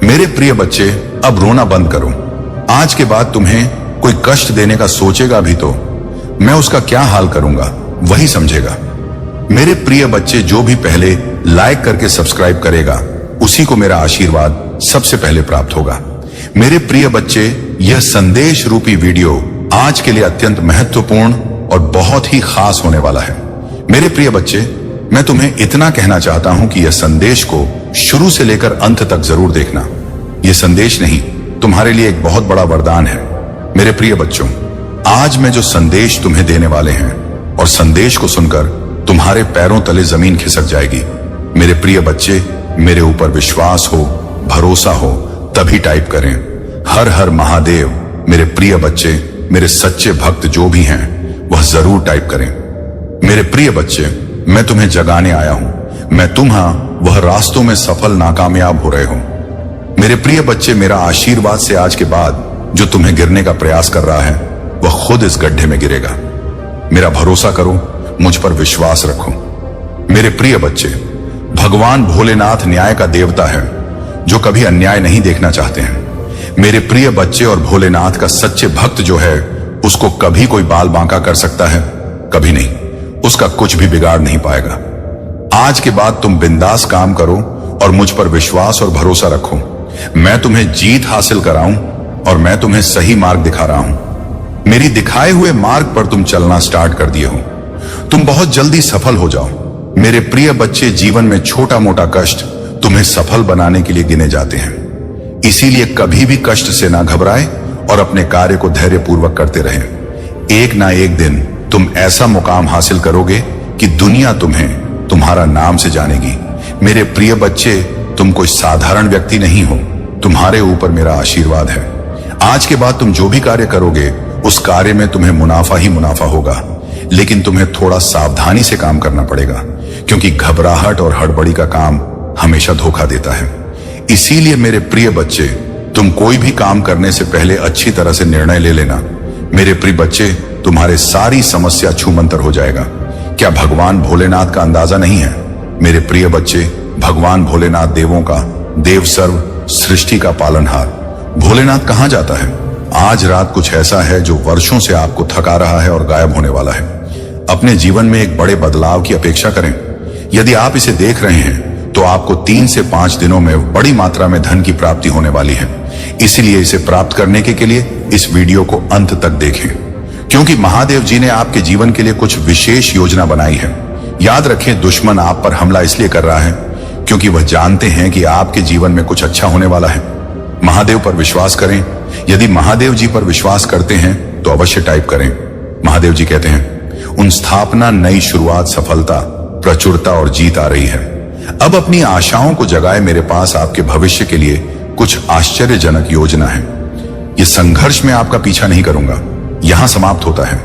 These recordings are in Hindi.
मेरे प्रिय बच्चे, अब रोना बंद करो। आज के बाद तुम्हें कोई कष्ट देने का सोचेगा भी तो मैं उसका क्या हाल करूंगा वही समझेगा। मेरे प्रिय बच्चे, जो भी पहले लाइक करके सब्सक्राइब करेगा उसी को मेरा आशीर्वाद सबसे पहले प्राप्त होगा। मेरे प्रिय बच्चे, यह संदेश रूपी वीडियो आज के लिए अत्यंत महत्वपूर्ण और बहुत ही खास होने वाला है। मेरे प्रिय बच्चे, मैं तुम्हें इतना कहना चाहता हूं कि यह संदेश को शुरू से लेकर अंत तक जरूर देखना। यह संदेश नहीं, तुम्हारे लिए एक बहुत बड़ा वरदान है। मेरे प्रिय बच्चों, आज मैं जो संदेश तुम्हें देने वाले हैं और संदेश को सुनकर तुम्हारे पैरों तले जमीन खिसक जाएगी। मेरे प्रिय बच्चे, मेरे ऊपर विश्वास हो, भरोसा हो, तभी टाइप करें हर हर महादेव। मेरे प्रिय बच्चे, मेरे सच्चे भक्त जो भी हैं वह जरूर टाइप करें। मेरे प्रिय बच्चे, मैं तुम्हें जगाने आया हूं। मैं वह रास्तों में सफल नाकामयाब हो रहे हो। मेरे प्रिय बच्चे, मेरा आशीर्वाद से आज के बाद जो तुम्हें गिरने का प्रयास कर रहा है वह खुद इस गड्ढे में गिरेगा। मेरा भरोसा करो, मुझ पर विश्वास रखो। मेरे प्रिय बच्चे, भगवान भोलेनाथ न्याय का देवता है जो कभी अन्याय नहीं देखना चाहते हैं। मेरे प्रिय बच्चे, और भोलेनाथ का सच्चे भक्त जो है उसको कभी कोई बाल बांका कर सकता है? कभी नहीं। उसका कुछ भी बिगाड़ नहीं पाएगा। आज के बाद तुम बिंदास काम करो और मुझ पर विश्वास और भरोसा रखो। मैं तुम्हें जीत हासिल कराऊं और मैं तुम्हें सही मार्ग दिखा रहा हूं। मेरी दिखाए हुए मार्ग पर तुम चलना स्टार्ट कर दिए हो। तुम बहुत जल्दी सफल हो जाओ। मेरे प्रिय बच्चे, जीवन में छोटा मोटा कष्ट तुम्हें सफल बनाने के लिए गिने जाते हैं। इसीलिए कभी भी कष्ट से ना घबराए और अपने कार्य को धैर्यपूर्वक करते रहें। एक ना एक दिन तुम ऐसा मुकाम हासिल करोगे कि दुनिया तुम्हें तुम्हारा नाम से जानेगी। मेरे प्रिय बच्चे, तुम कोई साधारण व्यक्ति नहीं हो। तुम्हारे ऊपर मेरा आशीर्वाद है। आज के बाद तुम जो भी कार्य करोगे उस कार्य में तुम्हें मुनाफा ही मुनाफा होगा। लेकिन तुम्हें थोड़ा सावधानी से काम करना पड़ेगा, क्योंकि घबराहट और हड़बड़ी का काम हमेशा धोखा देता है। इसीलिए मेरे प्रिय बच्चे, तुम कोई भी काम करने से पहले अच्छी तरह से निर्णय ले लेना। मेरे प्रिय बच्चे, तुम्हारे सारी समस्या छूमंतर हो जाएगा। क्या भगवान भोलेनाथ का अंदाजा नहीं है? मेरे प्रिय बच्चे, भगवान भोलेनाथ देवों का देव, सर्व सृष्टि का पालनहार। भोलेनाथ कहां जाता है? आज रात कुछ ऐसा है जो वर्षों से आपको थका रहा है और गायब होने वाला है। अपने जीवन में एक बड़े बदलाव की अपेक्षा करें। यदि आप इसे देख रहे हैं तो आपको 3 से 5 दिनों में बड़ी मात्रा में धन की प्राप्ति होने वाली है। इसीलिए इसे प्राप्त करने के लिए इस वीडियो को अंत तक देखें, क्योंकि महादेव जी ने आपके जीवन के लिए कुछ विशेष योजना बनाई है। याद रखें, दुश्मन आप पर हमला इसलिए कर रहा है क्योंकि वह जानते हैं कि आपके जीवन में कुछ अच्छा होने वाला है। महादेव पर विश्वास करें। यदि महादेव जी पर विश्वास करते हैं तो अवश्य टाइप करें। महादेव जी कहते हैं, उन स्थापना, नई शुरुआत, सफलता, प्रचुरता और जीत आ रही है। अब अपनी आशाओं को जगाए। मेरे पास आपके भविष्य के लिए कुछ आश्चर्यजनक योजना है। ये संघर्ष में आपका पीछा नहीं करूंगा, यहां समाप्त होता है।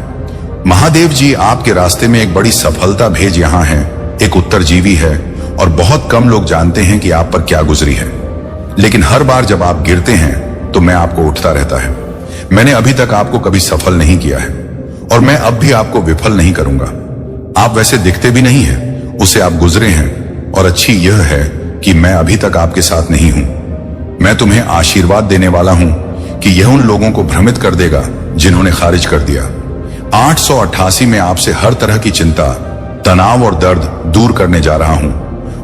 महादेव जी आपके रास्ते में एक बड़ी सफलता भेज यहां है। एक उत्तरजीवी है और बहुत कम लोग जानते हैं कि आप पर क्या गुजरी है। लेकिन हर बार जब आप गिरते हैं तो मैं आपको उठता रहता है। मैंने अभी तक आपको कभी सफल नहीं किया है और मैं अब भी आपको विफल नहीं करूंगा। आप वैसे दिखते भी नहीं हैं, उसे आप गुजरे हैं, और अच्छी यह है कि मैं अभी तक आपके साथ नहीं हूं। मैं तुम्हें आशीर्वाद देने वाला हूं कि यह उन लोगों को भ्रमित कर देगा जिन्होंने खारिज कर दिया। 888 में आपसे हर तरह की चिंता, तनाव और दर्द दूर करने जा रहा हूं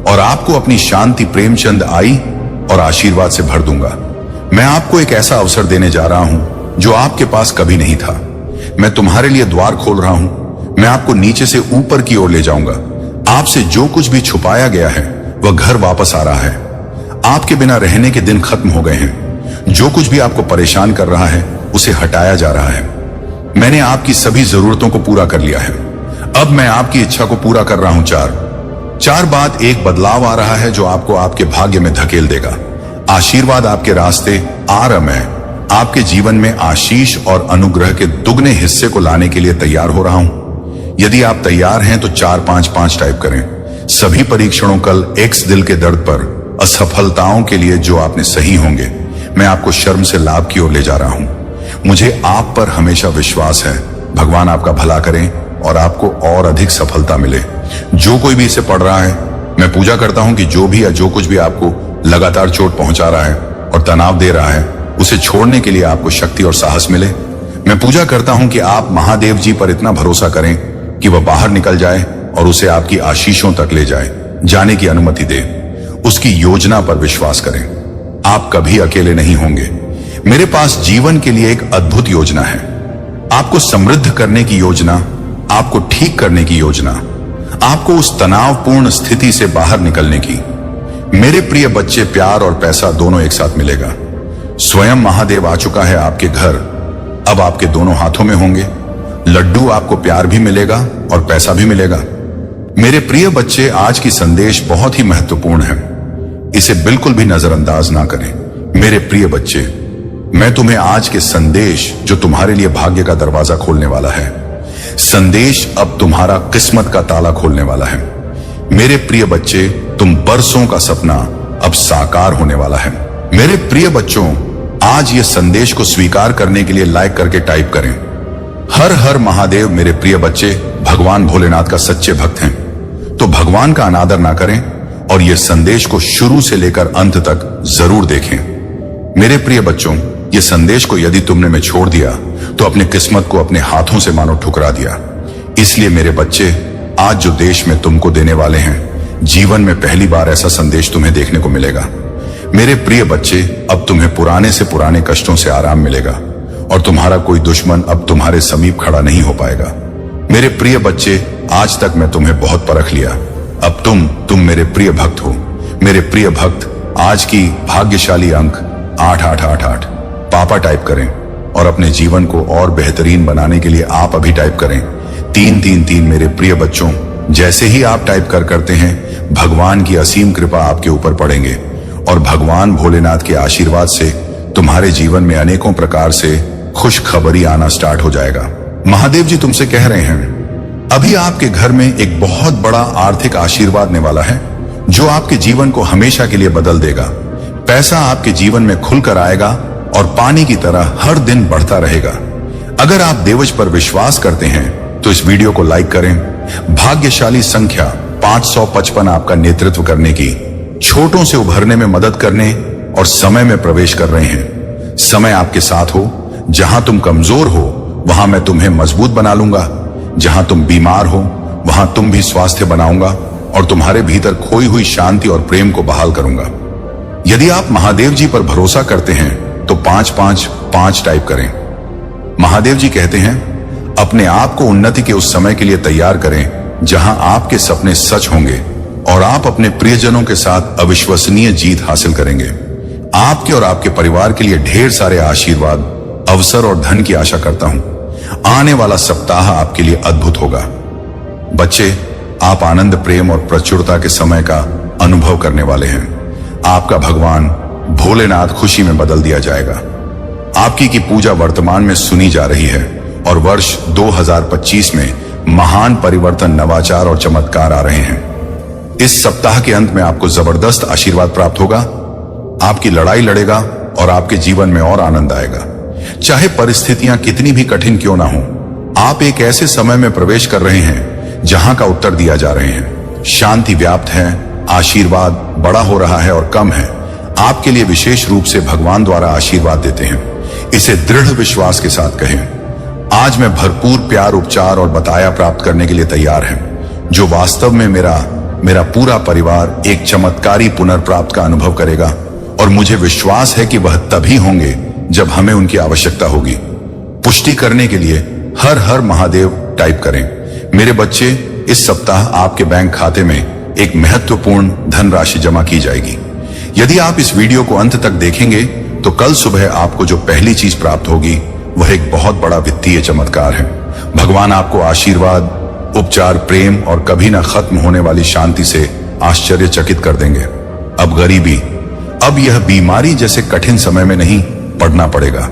और आपको अपनी शांति, प्रेमचंद आई और आशीर्वाद से भर दूंगा। मैं आपको एक ऐसा अवसर देने जा रहा हूं जो आपके पास कभी नहीं था। मैं तुम्हारे लिए द्वार खोल रहा हूं। मैं आपको नीचे से ऊपर की ओर ले जाऊंगा। आपसे जो कुछ भी छुपाया गया है वह घर वापस आ रहा है। आपके बिना रहने के दिन खत्म हो गए हैं। जो कुछ भी आपको परेशान कर रहा है उसे हटाया जा रहा है। मैंने आपकी सभी जरूरतों को पूरा कर लिया है। अब मैं आपकी इच्छा को पूरा कर रहा हूं। चार बाद एक बदलाव आ रहा है जो आपको आपके भाग्य में धकेल देगा। आशीर्वाद आपके रास्ते आ रहा है। आपके जीवन में आशीष और अनुग्रह के दुगने हिस्से को लाने के लिए तैयार हो रहा हूं। यदि आप तैयार हैं तो 455 टाइप करें। सभी परीक्षणों कल एक्स दिल के दर्द पर, असफलताओं के लिए जो आपने सही होंगे। मैं आपको शर्म से लाभ की ओर ले जा रहा हूं। मुझे आप पर हमेशा विश्वास है। भगवान आपका भला करें और आपको और अधिक सफलता मिले। जो कोई भी इसे पढ़ रहा है, मैं पूजा करता हूं कि जो भी या जो कुछ भी आपको लगातार चोट पहुंचा रहा है और तनाव दे रहा है, उसे छोड़ने के लिए आपको शक्ति और साहस मिले। मैं पूजा करता हूं कि आप महादेव जी पर इतना भरोसा करें कि वह बाहर निकल जाए और उसे आपकी आशीषों तक ले जाने की अनुमति दे। उसकी योजना पर विश्वास करें। आप कभी अकेले नहीं होंगे। मेरे पास जीवन के लिए एक अद्भुत योजना है। आपको समृद्ध करने की योजना, आपको ठीक करने की योजना, आपको उस तनावपूर्ण स्थिति से बाहर निकलने की। मेरे प्रिय बच्चे, प्यार और पैसा दोनों एक साथ मिलेगा। स्वयं महादेव आ चुका है आपके घर, अब आपके दोनों हाथों में होंगे। लड्डू, आपको प्यार भी मिलेगा और पैसा भी मिलेगा। मेरे प्रिय बच्चे, आज की संदेश बहुत ही महत्वपूर्ण है, इसे बिल्कुल भी नजरअंदाज ना करें। मेरे प्रिय बच्चे, मैं तुम्हें आज के संदेश, जो तुम्हारे लिए भाग्य का दरवाजा खोलने वाला है, संदेश अब तुम्हारा किस्मत का ताला खोलने वाला है। मेरे प्रिय बच्चे, तुम बरसों का सपना अब साकार होने वाला है। मेरे प्रिय बच्चों, आज ये संदेश को स्वीकार करने के लिए लाइक करके टाइप करें, हर हर महादेव। मेरे प्रिय बच्चे, भगवान भोलेनाथ का सच्चे भक्त हैं, तो भगवान का अनादर ना करें और ये संदेश को शुरू से लेकर अंत तक जरूर देखें। मेरे प्रिय बच्चों, ये संदेश को यदि तुमने में छोड़ दिया तो अपनी किस्मत को अपने हाथों से मानो ठुकरा दिया। इसलिए मेरे बच्चे, आज जो देश में तुमको देने वाले हैं, जीवन में पहली बार ऐसा संदेश तुम्हें देखने को मिलेगा। मेरे प्रिय बच्चे, अब तुम्हें पुराने से पुराने कष्टों से आराम मिलेगा और तुम्हारा कोई दुश्मन अब तुम्हारे समीप खड़ा नहीं हो पाएगा। मेरे प्रिय बच्चे, आज तक मैं तुम्हें बहुत परख लिया, अब तुम मेरे प्रिय भक्त हो। मेरे प्रिय भक्त, आज की भाग्यशाली अंक 8888 पापा टाइप करें और अपने जीवन को और बेहतरीन बनाने के लिए आप अभी टाइप करें 333। मेरे प्रिय बच्चों, जैसे ही आप टाइप करते हैं, भगवान की असीम कृपा आपके ऊपर पड़ेंगे और भगवान भोलेनाथ के आशीर्वाद से तुम्हारे जीवन में अनेकों प्रकार से खुशखबरी आना स्टार्ट हो जाएगा। महादेव जी तुमसे कह रहे हैं, अभी आपके घर में एक बहुत बड़ा आर्थिक आशीर्वाद आने वाला है, जो आपके जीवन को हमेशा के लिए बदल देगा। पैसा आपके जीवन में खुलकर आएगा और पानी की तरह हर दिन बढ़ता रहेगा। अगर आप देवज पर विश्वास करते हैं तो इस वीडियो को लाइक करें। भाग्यशाली संख्या 555 आपका नेतृत्व करने की, छोटों से उभरने में मदद करने और समय में प्रवेश कर रहे हैं। समय आपके साथ हो। जहां तुम कमजोर हो वहां मैं तुम्हें मजबूत बना लूंगा। जहां तुम बीमार हो वहां तुम भी स्वास्थ्य बनाऊंगा और तुम्हारे भीतर खोई हुई शांति और प्रेम को बहाल करूंगा। यदि आप महादेव जी पर भरोसा करते हैं तो 555 टाइप करें। महादेव जी कहते हैं, अपने आप को उन्नति के उस समय के लिए तैयार करें जहां आपके सपने सच होंगे और आप अपने प्रियजनों के साथ अविश्वसनीय जीत हासिल करेंगे। आपके और आपके परिवार के लिए ढेर सारे आशीर्वाद, अवसर और धन की आशा करता हूं। आने वाला सप्ताह आपके लिए अद्भुत होगा। बच्चे, आप आनंद, प्रेम और प्रचुरता के समय का अनुभव करने वाले हैं। आपका भगवान भोलेनाथ खुशी में बदल दिया जाएगा। आपकी की पूजा वर्तमान में सुनी जा रही है और वर्ष 2025 में महान परिवर्तन, नवाचार और चमत्कार आ रहे हैं। इस सप्ताह के अंत में आपको जबरदस्त आशीर्वाद प्राप्त होगा। आपकी लड़ाई लड़ेगा और आपके जीवन में और आनंद आएगा। चाहे परिस्थितियां कितनी भी कठिन क्यों ना हो, आप एक ऐसे समय में प्रवेश कर रहे हैं जहां का उत्तर दिया जा रहे हैं। शांति व्याप्त है, आशीर्वाद बड़ा हो रहा है और कम है। आपके लिए विशेष रूप से भगवान द्वारा आशीर्वाद देते हैं। इसे दृढ़ विश्वास के साथ कहें, आज मैं भरपूर प्यार, उपचार और बताया प्राप्त करने के लिए तैयार है, जो वास्तव में मेरा पूरा परिवार एक चमत्कारी पुनर्प्राप्त का अनुभव करेगा और मुझे विश्वास है कि वह तभी होंगे जब हमें उनकी आवश्यकता होगी। पुष्टि करने के लिए हर हर महादेव टाइप करें। मेरे बच्चे, इस सप्ताह आपके बैंक खाते में एक महत्वपूर्ण धनराशि जमा की जाएगी। यदि आप इस वीडियो को अंत तक देखेंगे तो कल सुबह आपको जो पहली चीज प्राप्त होगी वह एक बहुत बड़ा वित्तीय चमत्कार है। भगवान आपको आशीर्वाद, उपचार, प्रेम और कभी न खत्म होने वाली शांति से आश्चर्यचकित कर देंगे। अब गरीबी, अब यह बीमारी जैसे कठिन समय में नहीं पड़ना पड़ेगा।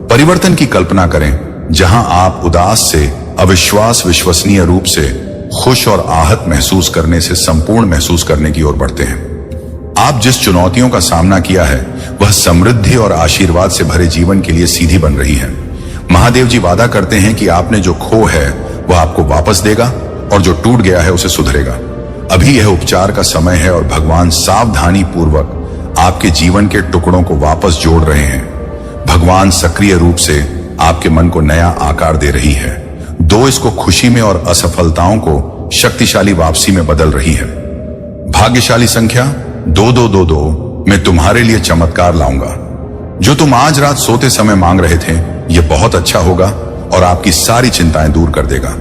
परिवर्तन की कल्पना करें जहां आप उदास से अविश्वास विश्वसनीय रूप से खुश और आहत महसूस करने से संपूर्ण महसूस करने की ओर बढ़ते हैं। आप जिस चुनौतियों का सामना किया है वह समृद्धि और आशीर्वाद से भरे जीवन के लिए सीधी बन रही है। महादेव जी वादा करते हैं कि आपने जो खो है वह आपको वापस देगा और जो टूट गया है उसे सुधरेगा। अभी यह उपचार का समय है और भगवान सावधानी पूर्वक आपके जीवन के टुकड़ों को वापस जोड़ रहे हैं। भगवान सक्रिय रूप से आपके मन को नया आकार दे रही है। 2 इसको खुशी में और असफलताओं को शक्तिशाली वापसी में बदल रही है। भाग्यशाली संख्या 2222 मैं तुम्हारे लिए चमत्कार लाऊंगा। जो तुम आज रात सोते समय मांग रहे थे, यह बहुत अच्छा होगा और आपकी सारी चिंताएं दूर कर देगा।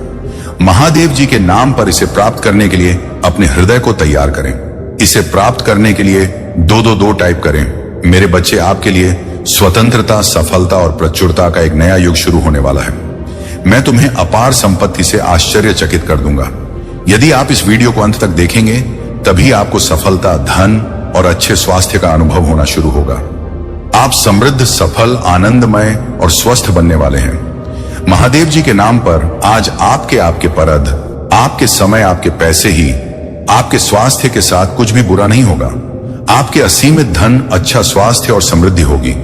महादेव जी के नाम पर इसे प्राप्त करने के लिए अपने हृदय को तैयार करें। इसे प्राप्त करने के लिए 222 टाइप करें। मेरे बच्चे, आपके लिए स्वतंत्रता, सफलता और प्रचुरता का एक नया युग शुरू होने वाला है। मैं तुम्हें अपार संपत्ति से आश्चर्यचकित कर दूंगा। यदि आप इस वीडियो को अंत तक देखेंगे, तभी आपको सफलता, धन और अच्छे स्वास्थ्य का अनुभव होना शुरू होगा। आप समृद्ध, सफल, आनंदमय और स्वस्थ बनने वाले हैं। महादेव जी के नाम पर आज आपके परद, आपके समय, आपके पैसे ही आपके स्वास्थ्य के साथ कुछ भी बुरा नहीं होगा। आपके असीमित धन, अच्छा स्वास्थ्य और समृद्धि होगी।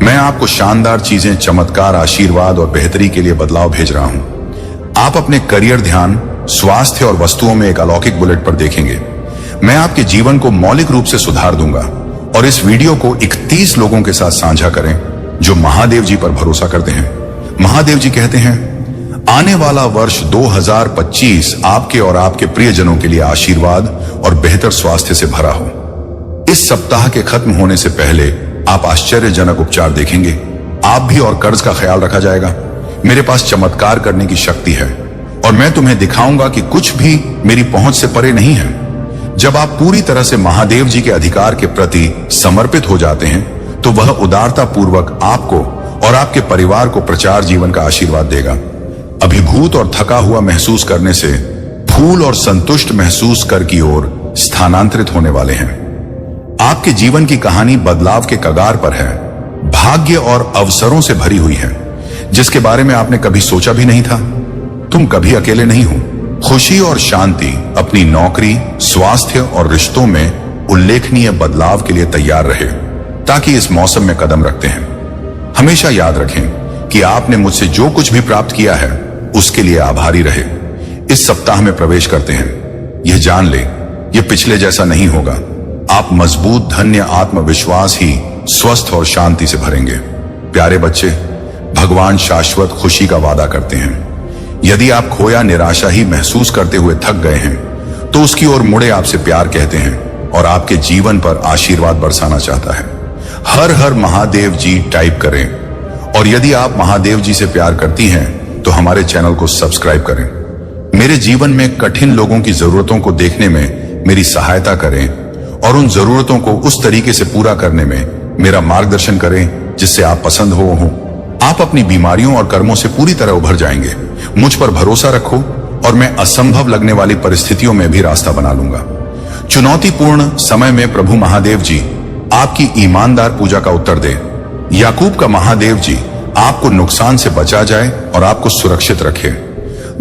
मैं आपको शानदार चीजें, चमत्कार, आशीर्वाद और बेहतरी के लिए बदलाव भेज रहा हूं। आप अपने करियर, ध्यान, स्वास्थ्य और वस्तुओं में एक अलौकिक बुलेट पर देखेंगे। मैं आपके जीवन को मौलिक रूप से सुधार दूंगा। और इस वीडियो को 31 लोगों के साथ साझा करें जो महादेव जी पर भरोसा करते हैं। महादेव जी कहते हैं, आने वाला वर्ष 2025 आपके और आपके प्रियजनों के लिए आशीर्वाद और बेहतर स्वास्थ्य से भरा हो। इस सप्ताह के खत्म होने से पहले आप आश्चर्यजनक उपचार देखेंगे। आप भी और कर्ज का ख्याल रखा जाएगा। मेरे पास चमत्कार करने की शक्ति है और मैं तुम्हें दिखाऊंगा कि कुछ भी मेरी पहुंच से परे नहीं है। जब आप पूरी तरह से महादेव जी के अधिकार के प्रति समर्पित हो जाते हैं, तो वह उदारता पूर्वक आपको और आपके परिवार को प्रचार जीवन का आशीर्वाद देगा। अभिभूत और थका हुआ महसूस करने से फूल और संतुष्ट महसूस कर की ओर स्थानांतरित होने वाले हैं। आपके जीवन की कहानी बदलाव के कगार पर है। भाग्य और अवसरों से भरी हुई है, जिसके बारे में आपने कभी सोचा भी नहीं था। तुम कभी अकेले नहीं हो। खुशी और शांति, अपनी नौकरी, स्वास्थ्य और रिश्तों में उल्लेखनीय बदलाव के लिए तैयार रहे, ताकि इस मौसम में कदम रखते हैं। हमेशा याद रखें कि आपने मुझसे जो कुछ भी प्राप्त किया है, उसके लिए आभारी रहे। इस सप्ताह में प्रवेश करते हैं। यह जान ले, यह पिछले जैसा नहीं होगा। आप मजबूत, धन्य, आत्मविश्वास ही स्वस्थ और शांति से भरेंगे। प्यारे बच्चे, भगवान शाश्वत खुशी का वादा करते हैं। यदि आप खोया, निराशा ही महसूस करते हुए थक गए हैं, तो उसकी ओर मुड़े आपसे प्यार कहते हैं और आपके जीवन पर आशीर्वाद बरसाना चाहता है। हर हर महादेव जी टाइप करें। और यदि आप महादेव जी से प्यार करती हैं, तो हमारे चैनल को सब्सक्राइब करें। मेरे जीवन में कठिन लोगों की जरूरतों को देखने में मेरी सहायता करें और उन जरूरतों को उस तरीके से पूरा करने में मेरा मार्गदर्शन करें जिससे आप पसंद हो। आप अपनी बीमारियों और कर्मों से पूरी तरह उभर जाएंगे। मुझ पर भरोसा रखो और मैं असंभव लगने वाली परिस्थितियों में भी रास्ता बना लूंगा। चुनौतीपूर्ण समय में प्रभु महादेव जी आपकी ईमानदार पूजा का उत्तर दे। याकूब का महादेव जी आपको नुकसान से बचा जाए और आपको सुरक्षित रखे।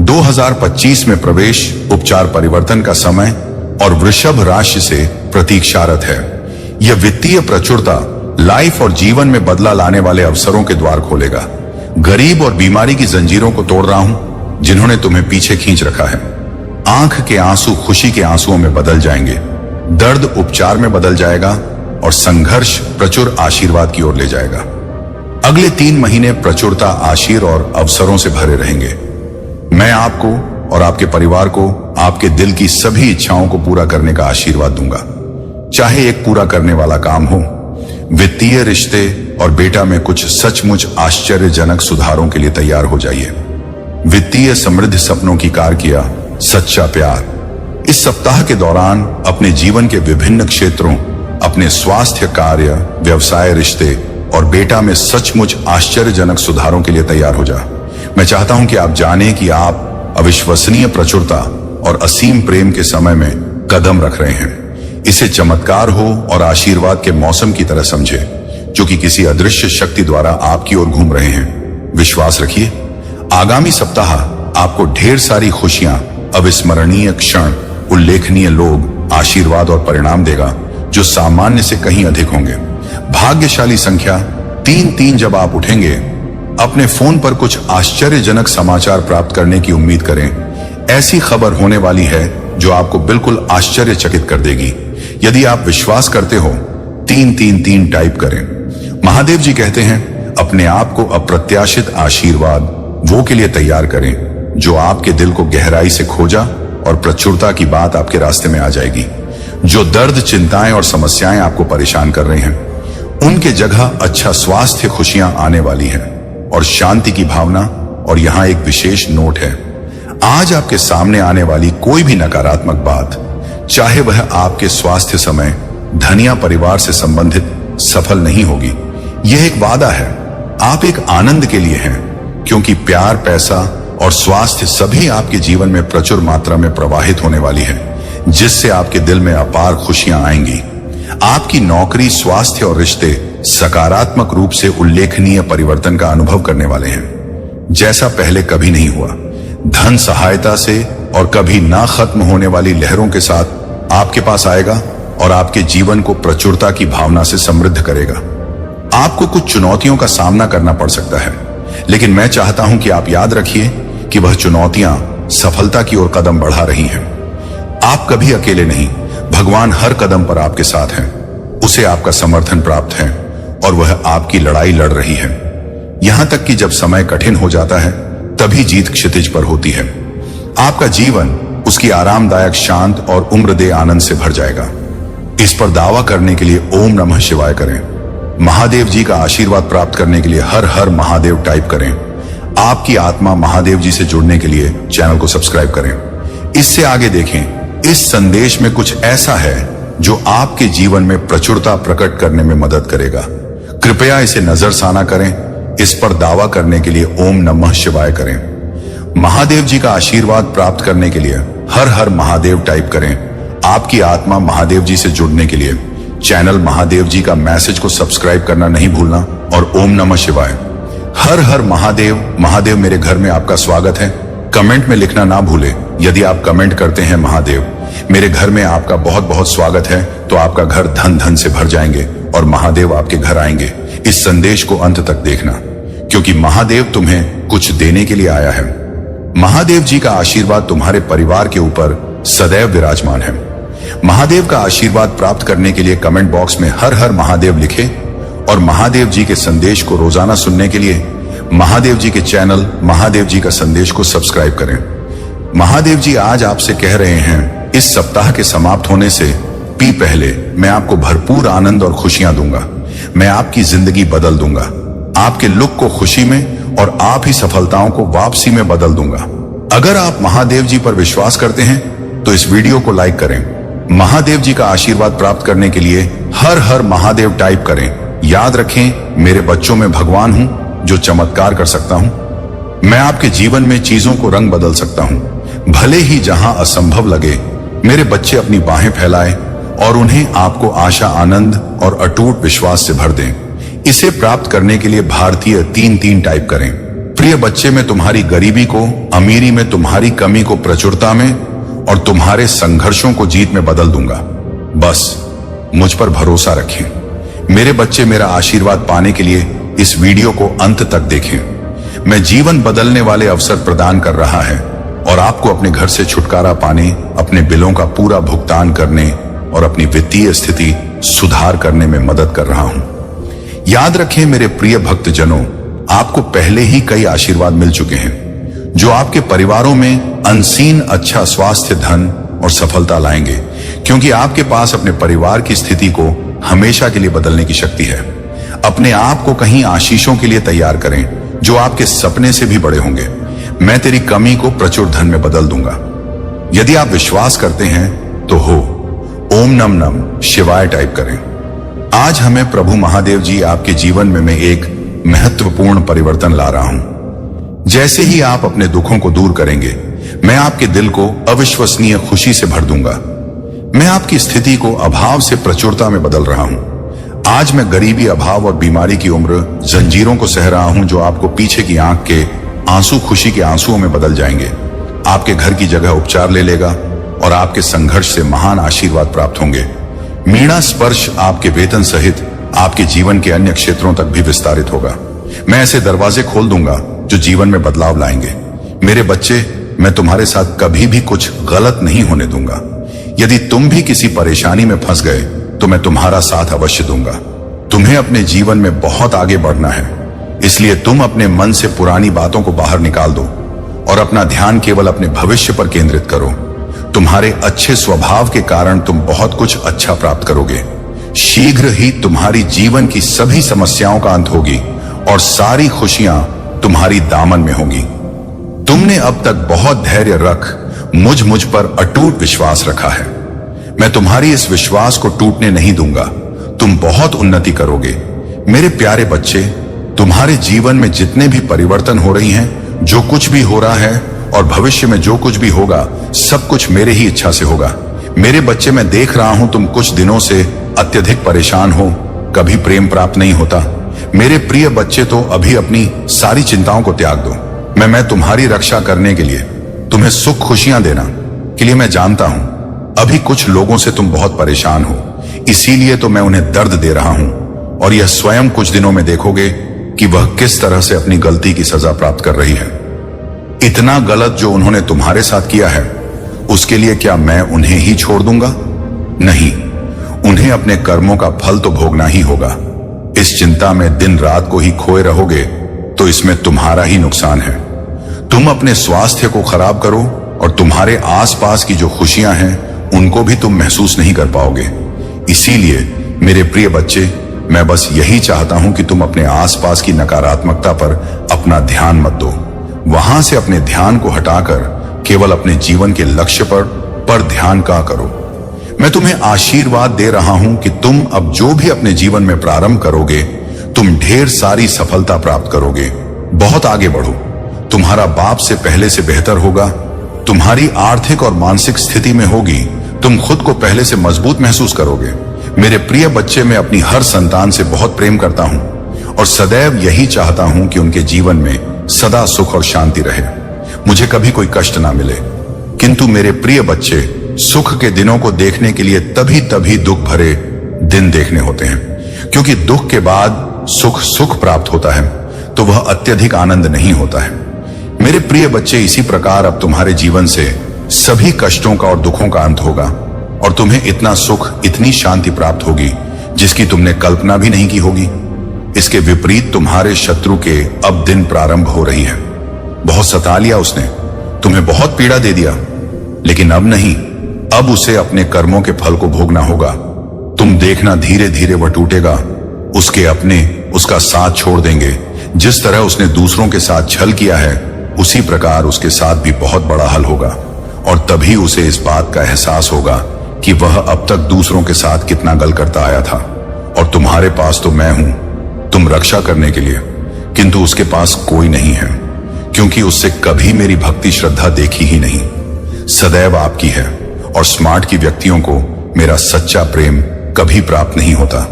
2025 में प्रवेश, उपचार, परिवर्तन का समय और वृषभ राशि से प्रतीक्षारत है। यह वित्तीय प्रचुरता, लाइफ और जीवन में बदला लाने वाले अवसरों के द्वार खोलेगा। गरीब और बीमारी की जंजीरों को तोड़ रहा हूं जिन्होंने तुम्हें पीछे खींच रखा है। आंख के आंसू खुशी के आंसुओं में बदल जाएंगे। दर्द उपचार में बदल जाएगा और संघर्ष प्रचुर आशीर्वाद की ओर ले जाएगा। अगले 3 महीने प्रचुरता, आशीर और अवसरों से भरे रहेंगे। मैं आपको और आपके परिवार को आपके दिल की सभी इच्छाओं को पूरा करने का आशीर्वाद दूंगा, चाहे एक पूरा करने वाला काम हो, वित्तीय, रिश्ते और बेटा में कुछ सचमुच आश्चर्यजनक सुधारों के लिए तैयार हो जाइए। वित्तीय समृद्ध सपनों की कार किया, सच्चा प्यार। इस सप्ताह के दौरान अपने जीवन के विभिन्न क्षेत्रों, अपने स्वास्थ्य, कार्य, व्यवसाय, रिश्ते और बेटा में सचमुच आश्चर्यजनक सुधारों के लिए तैयार हो जा। मैं चाहता हूं कि आप जानें कि आप अविश्वसनीय प्रचुरता और असीम प्रेम के समय में कदम रख रहे हैं। इसे चमत्कार हो और आशीर्वाद के मौसम की तरह समझे, जो कि किसी अदृश्य शक्ति द्वारा आपकी ओर घूम रहे हैं। विश्वास रखिए, आगामी सप्ताह आपको ढेर सारी खुशियां, अविस्मरणीय क्षण, उल्लेखनीय लोग, आशीर्वाद और परिणाम देगा जो सामान्य से कहीं अधिक होंगे। भाग्यशाली संख्या 33। जब आप उठेंगे, अपने फोन पर कुछ आश्चर्यजनक समाचार प्राप्त करने की उम्मीद करें। ऐसी खबर होने वाली है जो आपको बिल्कुल आश्चर्यचकित कर देगी। यदि आप विश्वास करते हो 333 टाइप करें। महादेव जी कहते हैं अपने आप को अप्रत्याशित आशीर्वाद वो के लिए तैयार करें जो आपके दिल को गहराई से खोजा और प्रचुरता की बात आपके रास्ते में आ जाएगी। जो दर्द, चिंताएं और समस्याएं आपको परेशान कर रही हैं, उनके जगह अच्छा स्वास्थ्य, खुशियां आने वाली हैं और शांति की भावना। और यहां एक विशेष नोट है, आज आपके सामने आने वाली कोई भी नकारात्मक बात, चाहे वह आपके स्वास्थ्य, समय, धन या परिवार से संबंधित, सफल नहीं होगी। यह एक वादा है, आप एक आनंद के लिए हैं, क्योंकि प्यार, पैसा और स्वास्थ्य सभी आपके जीवन में प्रचुर मात्रा में प्रवाहित होने वाली है, जिससे आपके दिल में अपार खुशियां आएंगी। आपकी नौकरी, स्वास्थ्य और रिश्ते सकारात्मक रूप से उल्लेखनीय परिवर्तन का अनुभव करने वाले हैं, जैसा पहले कभी नहीं हुआ। धन सहायता से और कभी ना खत्म होने वाली लहरों के साथ आपके पास आएगा और आपके जीवन को प्रचुरता की भावना से समृद्ध करेगा। आपको कुछ चुनौतियों का सामना करना पड़ सकता है, लेकिन मैं चाहता हूं कि आप याद रखिए कि वह चुनौतियां सफलता की ओर कदम बढ़ा रही हैं। आप कभी अकेले नहीं, भगवान हर कदम पर आपके साथ हैं। उसे आपका समर्थन प्राप्त है और वह आपकी लड़ाई लड़ रही है। यहां तक कि जब समय कठिन हो जाता है, तभी जीत क्षितिज पर होती है। आपका जीवन उसकी आरामदायक, शांत और उम्रदे आनंद से भर जाएगा। इस पर दावा करने के लिए ओम नमः शिवाय करें। महादेव जी का आशीर्वाद प्राप्त करने के लिए हर हर महादेव टाइप करें। आपकी आत्मा महादेव जी से जुड़ने के लिए चैनल को सब्सक्राइब करें। इससे आगे देखें, इस संदेश में कुछ ऐसा है जो आपके जीवन में प्रचुरता प्रकट करने में मदद करेगा। कृपया इसे नजरसाना करें। इस पर दावा करने के लिए ओम नमः शिवाय करें। महादेव जी का आशीर्वाद प्राप्त करने के लिए हर हर महादेव टाइप करें। आपकी आत्मा महादेव जी से जुड़ने के लिए चैनल महादेव जी का मैसेज को सब्सक्राइब करना नहीं भूलना और ओम नमः शिवाय। हर हर महादेव। महादेव मेरे घर में आपका स्वागत है। कमेंट में लिखना ना भूले। यदि आप कमेंट करते हैं महादेव मेरे घर में आपका बहुत बहुत स्वागत है, तो आपका घर धन धन से भर जाएंगे और महादेव आपके घर आएंगे। इस संदेश को अंत तक देखना, क्योंकि महादेव तुम्हें कुछ देने के लिए आया है। महादेव जी का आशीर्वाद तुम्हारे परिवार के ऊपर सदैव विराजमान है। महादेव का आशीर्वाद प्राप्त करने के लिए कमेंट बॉक्स में हर हर महादेव लिखें और महादेव जी के संदेश को रोजाना सुनने के लिए महादेव जी के चैनल महादेव जी का संदेश को सब्सक्राइब करें। महादेव जी आज आपसे कह रहे हैं, इस सप्ताह के समाप्त होने से पहले मैं आपको भरपूर आनंद और खुशियां दूंगा। मैं आपकी जिंदगी बदल दूंगा। आपके लुक को खुशी में और आप ही सफलताओं को वापसी में बदल दूंगा। अगर आप महादेव जी पर विश्वास करते हैं तो इस वीडियो को लाइक करें। महादेव जी का आशीर्वाद प्राप्त करने के लिए हर हर महादेव टाइप करें। याद रखें, मेरे बच्चों में भगवान हूं जो चमत्कार कर सकता हूं। मैं आपके जीवन में चीजों को रंग बदल सकता हूं। भले ही जहां असंभव लगे, मेरे बच्चे अपनी बाहें फैलाएं और उन्हें आपको आशा, आनंद और अटूट विश्वास से भर दें। इसे प्राप्त करने के लिए भारतीय 3-3 टाइप करें। प्रिय बच्चे, मैं तुम्हारी गरीबी को अमीरी में, तुम्हारी कमी को प्रचुरता में और तुम्हारे संघर्षों को जीत में बदल दूंगा। बस मुझ पर भरोसा रखें। मेरे बच्चे, मेरा आशीर्वाद पाने के लिए इस वीडियो को अंत तक देखें। मैं जीवन बदलने वाले अवसर प्रदान कर रहा है और आपको अपने घर से छुटकारा पाने, अपने बिलों का पूरा भुगतान करने और अपनी वित्तीय स्थिति सुधार करने में मदद कर रहा हूं। याद रखें मेरे प्रिय भक्तजनों, आपको पहले ही कई आशीर्वाद मिल चुके हैं जो आपके परिवारों में अनसीन अच्छा स्वास्थ्य, धन और सफलता लाएंगे, क्योंकि आपके पास अपने परिवार की स्थिति को हमेशा के लिए बदलने की शक्ति है। अपने आप को कहीं आशीषों के लिए तैयार करें जो आपके सपने से भी बड़े होंगे। मैं तेरी कमी को प्रचुर धन में बदल दूंगा। यदि आप विश्वास करते हैं तो हो ओम नम नम शिवाय टाइप करें। आज हमें प्रभु महादेव जी आपके जीवन में मैं एक महत्वपूर्ण परिवर्तन ला रहा हूं। जैसे ही आप अपने दुखों को दूर करेंगे, मैं आपके दिल को अविश्वसनीय खुशी से भर दूंगा। मैं आपकी स्थिति को अभाव से प्रचुरता में बदल रहा हूं। आज मैं गरीबी, अभाव और बीमारी की उम्र जंजीरों को सह रहा हूं जो आपको पीछे की आंख के आंसू खुशी के आंसुओं में बदल जाएंगे। आपके घर की जगह उपचार ले लेगा और आपके संघर्ष से महान आशीर्वाद प्राप्त होंगे। मीणा स्पर्श आपके वेतन सहित आपके जीवन के अन्य क्षेत्रों तक भी विस्तारित होगा। मैं ऐसे दरवाजे खोल दूंगा जो जीवन में बदलाव लाएंगे। मेरे बच्चे, मैं तुम्हारे साथ कभी भी कुछ गलत नहीं होने दूंगा। यदि तुम भी किसी परेशानी में फंस गए तो मैं तुम्हारा साथ अवश्य दूंगा। तुम्हें अपने जीवन में बहुत आगे बढ़ना है, इसलिए तुम अपने मन से पुरानी बातों को बाहर निकाल दो और अपना ध्यान केवल अपने भविष्य पर केंद्रित करो। तुम्हारे अच्छे स्वभाव के कारण तुम बहुत कुछ अच्छा प्राप्त करोगे। शीघ्र ही तुम्हारी जीवन की सभी समस्याओं का अंत होगी और सारी खुशियां तुम्हारी दामन में होंगी। तुमने अब तक बहुत धैर्य रख मुझ पर अटूट विश्वास रखा है। मैं तुम्हारी इस विश्वास को टूटने नहीं दूंगा। तुम बहुत उन्नति करोगे। मेरे प्यारे बच्चे, तुम्हारे जीवन में जितने भी परिवर्तन हो रही हैं, जो कुछ भी हो रहा है और भविष्य में जो कुछ भी होगा, सब कुछ मेरे ही इच्छा से होगा। मेरे बच्चे, मैं देख रहा हूं तुम कुछ दिनों से अत्यधिक परेशान हो। कभी प्रेम प्राप्त नहीं होता। मेरे प्रिय बच्चे, तो अभी अपनी सारी चिंताओं को त्याग दो। मैं तुम्हारी रक्षा करने के लिए, तुम्हें सुख खुशियां देना के लिए मैं जानता हूं अभी कुछ लोगों से तुम बहुत परेशान हो, इसीलिए तो मैं उन्हें दर्द दे रहा हूं और यह स्वयं कुछ दिनों में देखोगे कि वह किस तरह से अपनी गलती की सजा प्राप्त कर रही है। इतना गलत जो उन्होंने तुम्हारे साथ किया है, उसके लिए क्या मैं उन्हें ही छोड़ दूंगा? नहीं, उन्हें अपने कर्मों का फल तो भोगना ही होगा। इस चिंता में दिन रात को ही खोए रहोगे तो इसमें तुम्हारा ही नुकसान है। तुम अपने स्वास्थ्य को खराब करो और तुम्हारे आसपास की जो खुशियां हैं उनको भी तुम महसूस नहीं कर पाओगे। इसीलिए मेरे प्रिय बच्चे, मैं बस यही चाहता हूं कि तुम अपने आसपास की नकारात्मकता पर अपना ध्यान मत दो। वहां से अपने ध्यान को हटाकर केवल अपने जीवन के लक्ष्य पर ध्यान का करो। मैं तुम्हें आशीर्वाद दे रहा हूं कि तुम अब जो भी अपने जीवन में प्रारंभ करोगे, तुम ढेर सारी सफलता प्राप्त करोगे। बहुत आगे बढ़ो। तुम्हारा बाप से पहले से बेहतर होगा। तुम्हारी आर्थिक और मानसिक स्थिति में होगी। तुम खुद को पहले से मजबूत महसूस करोगे। मेरे प्रिय बच्चे, मैं अपनी हर संतान से बहुत प्रेम करता हूं और सदैव यही चाहता हूं कि उनके जीवन में सदा सुख और शांति रहे। मुझे कभी कोई कष्ट ना मिले। किंतु मेरे प्रिय बच्चे, सुख के दिनों को देखने के लिए तभी दुख भरे दिन देखने होते हैं, क्योंकि दुख के बाद सुख प्राप्त होता है तो वह अत्यधिक आनंद नहीं होता है। मेरे प्रिय बच्चे, इसी प्रकार अब तुम्हारे जीवन से सभी कष्टों का और दुखों का अंत होगा और तुम्हें इतना सुख, इतनी शांति प्राप्त होगी जिसकी तुमने कल्पना भी नहीं की होगी। इसके विपरीत तुम्हारे शत्रु के अब दिन प्रारंभ हो रही है। बहुत सता लिया उसने, तुम्हें बहुत पीड़ा दे दिया, लेकिन अब नहीं, अब उसे अपने कर्मों के फल को भोगना होगा। तुम देखना, धीरे धीरे वह टूटेगा। उसके अपने उसका साथ छोड़ देंगे। जिस तरह उसने दूसरों के साथ छल किया है, उसी प्रकार उसके साथ भी बहुत बड़ा हल होगा और तभी उसे इस बात का एहसास होगा कि वह अब तक दूसरों के साथ कितना गल करता आया था और तुम्हारे पास तो मैं हूं तुम रक्षा करने के लिए, किंतु उसके पास कोई नहीं है, क्योंकि उससे कभी मेरी भक्ति श्रद्धा देखी ही नहीं। सदैव आपकी है और स्मार्ट की व्यक्तियों को मेरा सच्चा प्रेम कभी प्राप्त नहीं होता,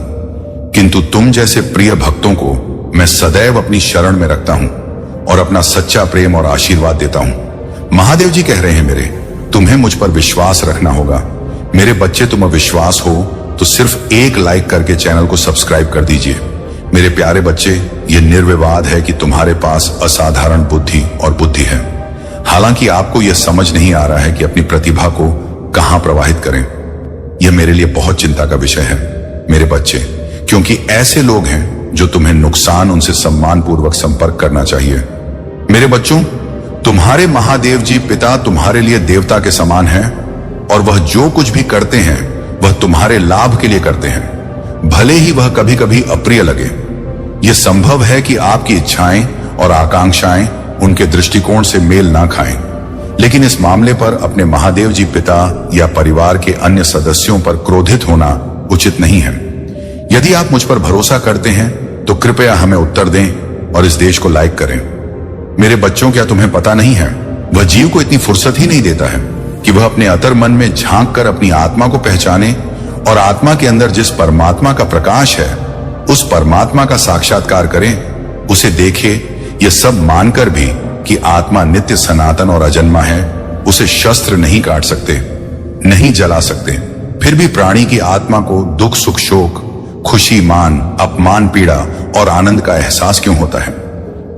किंतु तुम जैसे प्रिय भक्तों को मैं सदैव अपनी शरण में रखता हूं और अपना सच्चा प्रेम और आशीर्वाद देता हूं। महादेव जी कह रहे हैं मेरे, तुम्हें मुझ पर विश्वास रखना होगा। मेरे बच्चे, तुम अविश्वास हो तो सिर्फ एक लाइक करके चैनल को सब्सक्राइब कर दीजिए। मेरे प्यारे बच्चे, ये निर्विवाद है कि तुम्हारे पास असाधारण बुद्धि और बुद्धि है। हालांकि आपको यह समझ नहीं आ रहा है कि अपनी प्रतिभा को कहां प्रवाहित करें। यह मेरे लिए बहुत चिंता का विषय है मेरे बच्चे, क्योंकि ऐसे लोग हैं जो तुम्हें नुकसान, उनसे सम्मान पूर्वक संपर्क करना चाहिए। मेरे बच्चों, तुम्हारे महादेव जी पिता तुम्हारे लिए देवता के समान हैं और वह जो कुछ भी करते हैं वह तुम्हारे लाभ के लिए करते हैं, भले ही वह कभी कभी अप्रिय लगे। यह संभव है कि आपकी इच्छाएं और आकांक्षाएं उनके दृष्टिकोण से मेल ना खाएं, लेकिन इस मामले पर अपने महादेव जी पिता या परिवार के अन्य सदस्यों पर क्रोधित होना उचित नहीं है। यदि आप मुझ पर भरोसा करते हैं तो कृपया हमें उत्तर दें और इस देश को लाइक करें। मेरे बच्चों, क्या तुम्हें पता नहीं है, वह जीव को इतनी फुर्सत ही नहीं देता है कि वह अपने अंतर मन में झांक कर अपनी आत्मा को पहचाने और आत्मा के अंदर जिस परमात्मा का प्रकाश है उस परमात्मा का साक्षात्कार करें, उसे देखे। यह सब मानकर भी कि आत्मा नित्य सनातन और अजन्मा है, उसे शस्त्र नहीं काट सकते, नहीं जला सकते, फिर भी प्राणी की आत्मा को दुख सुख शोक, खुशी मान अपमान पीड़ा और आनंद का एहसास क्यों होता है?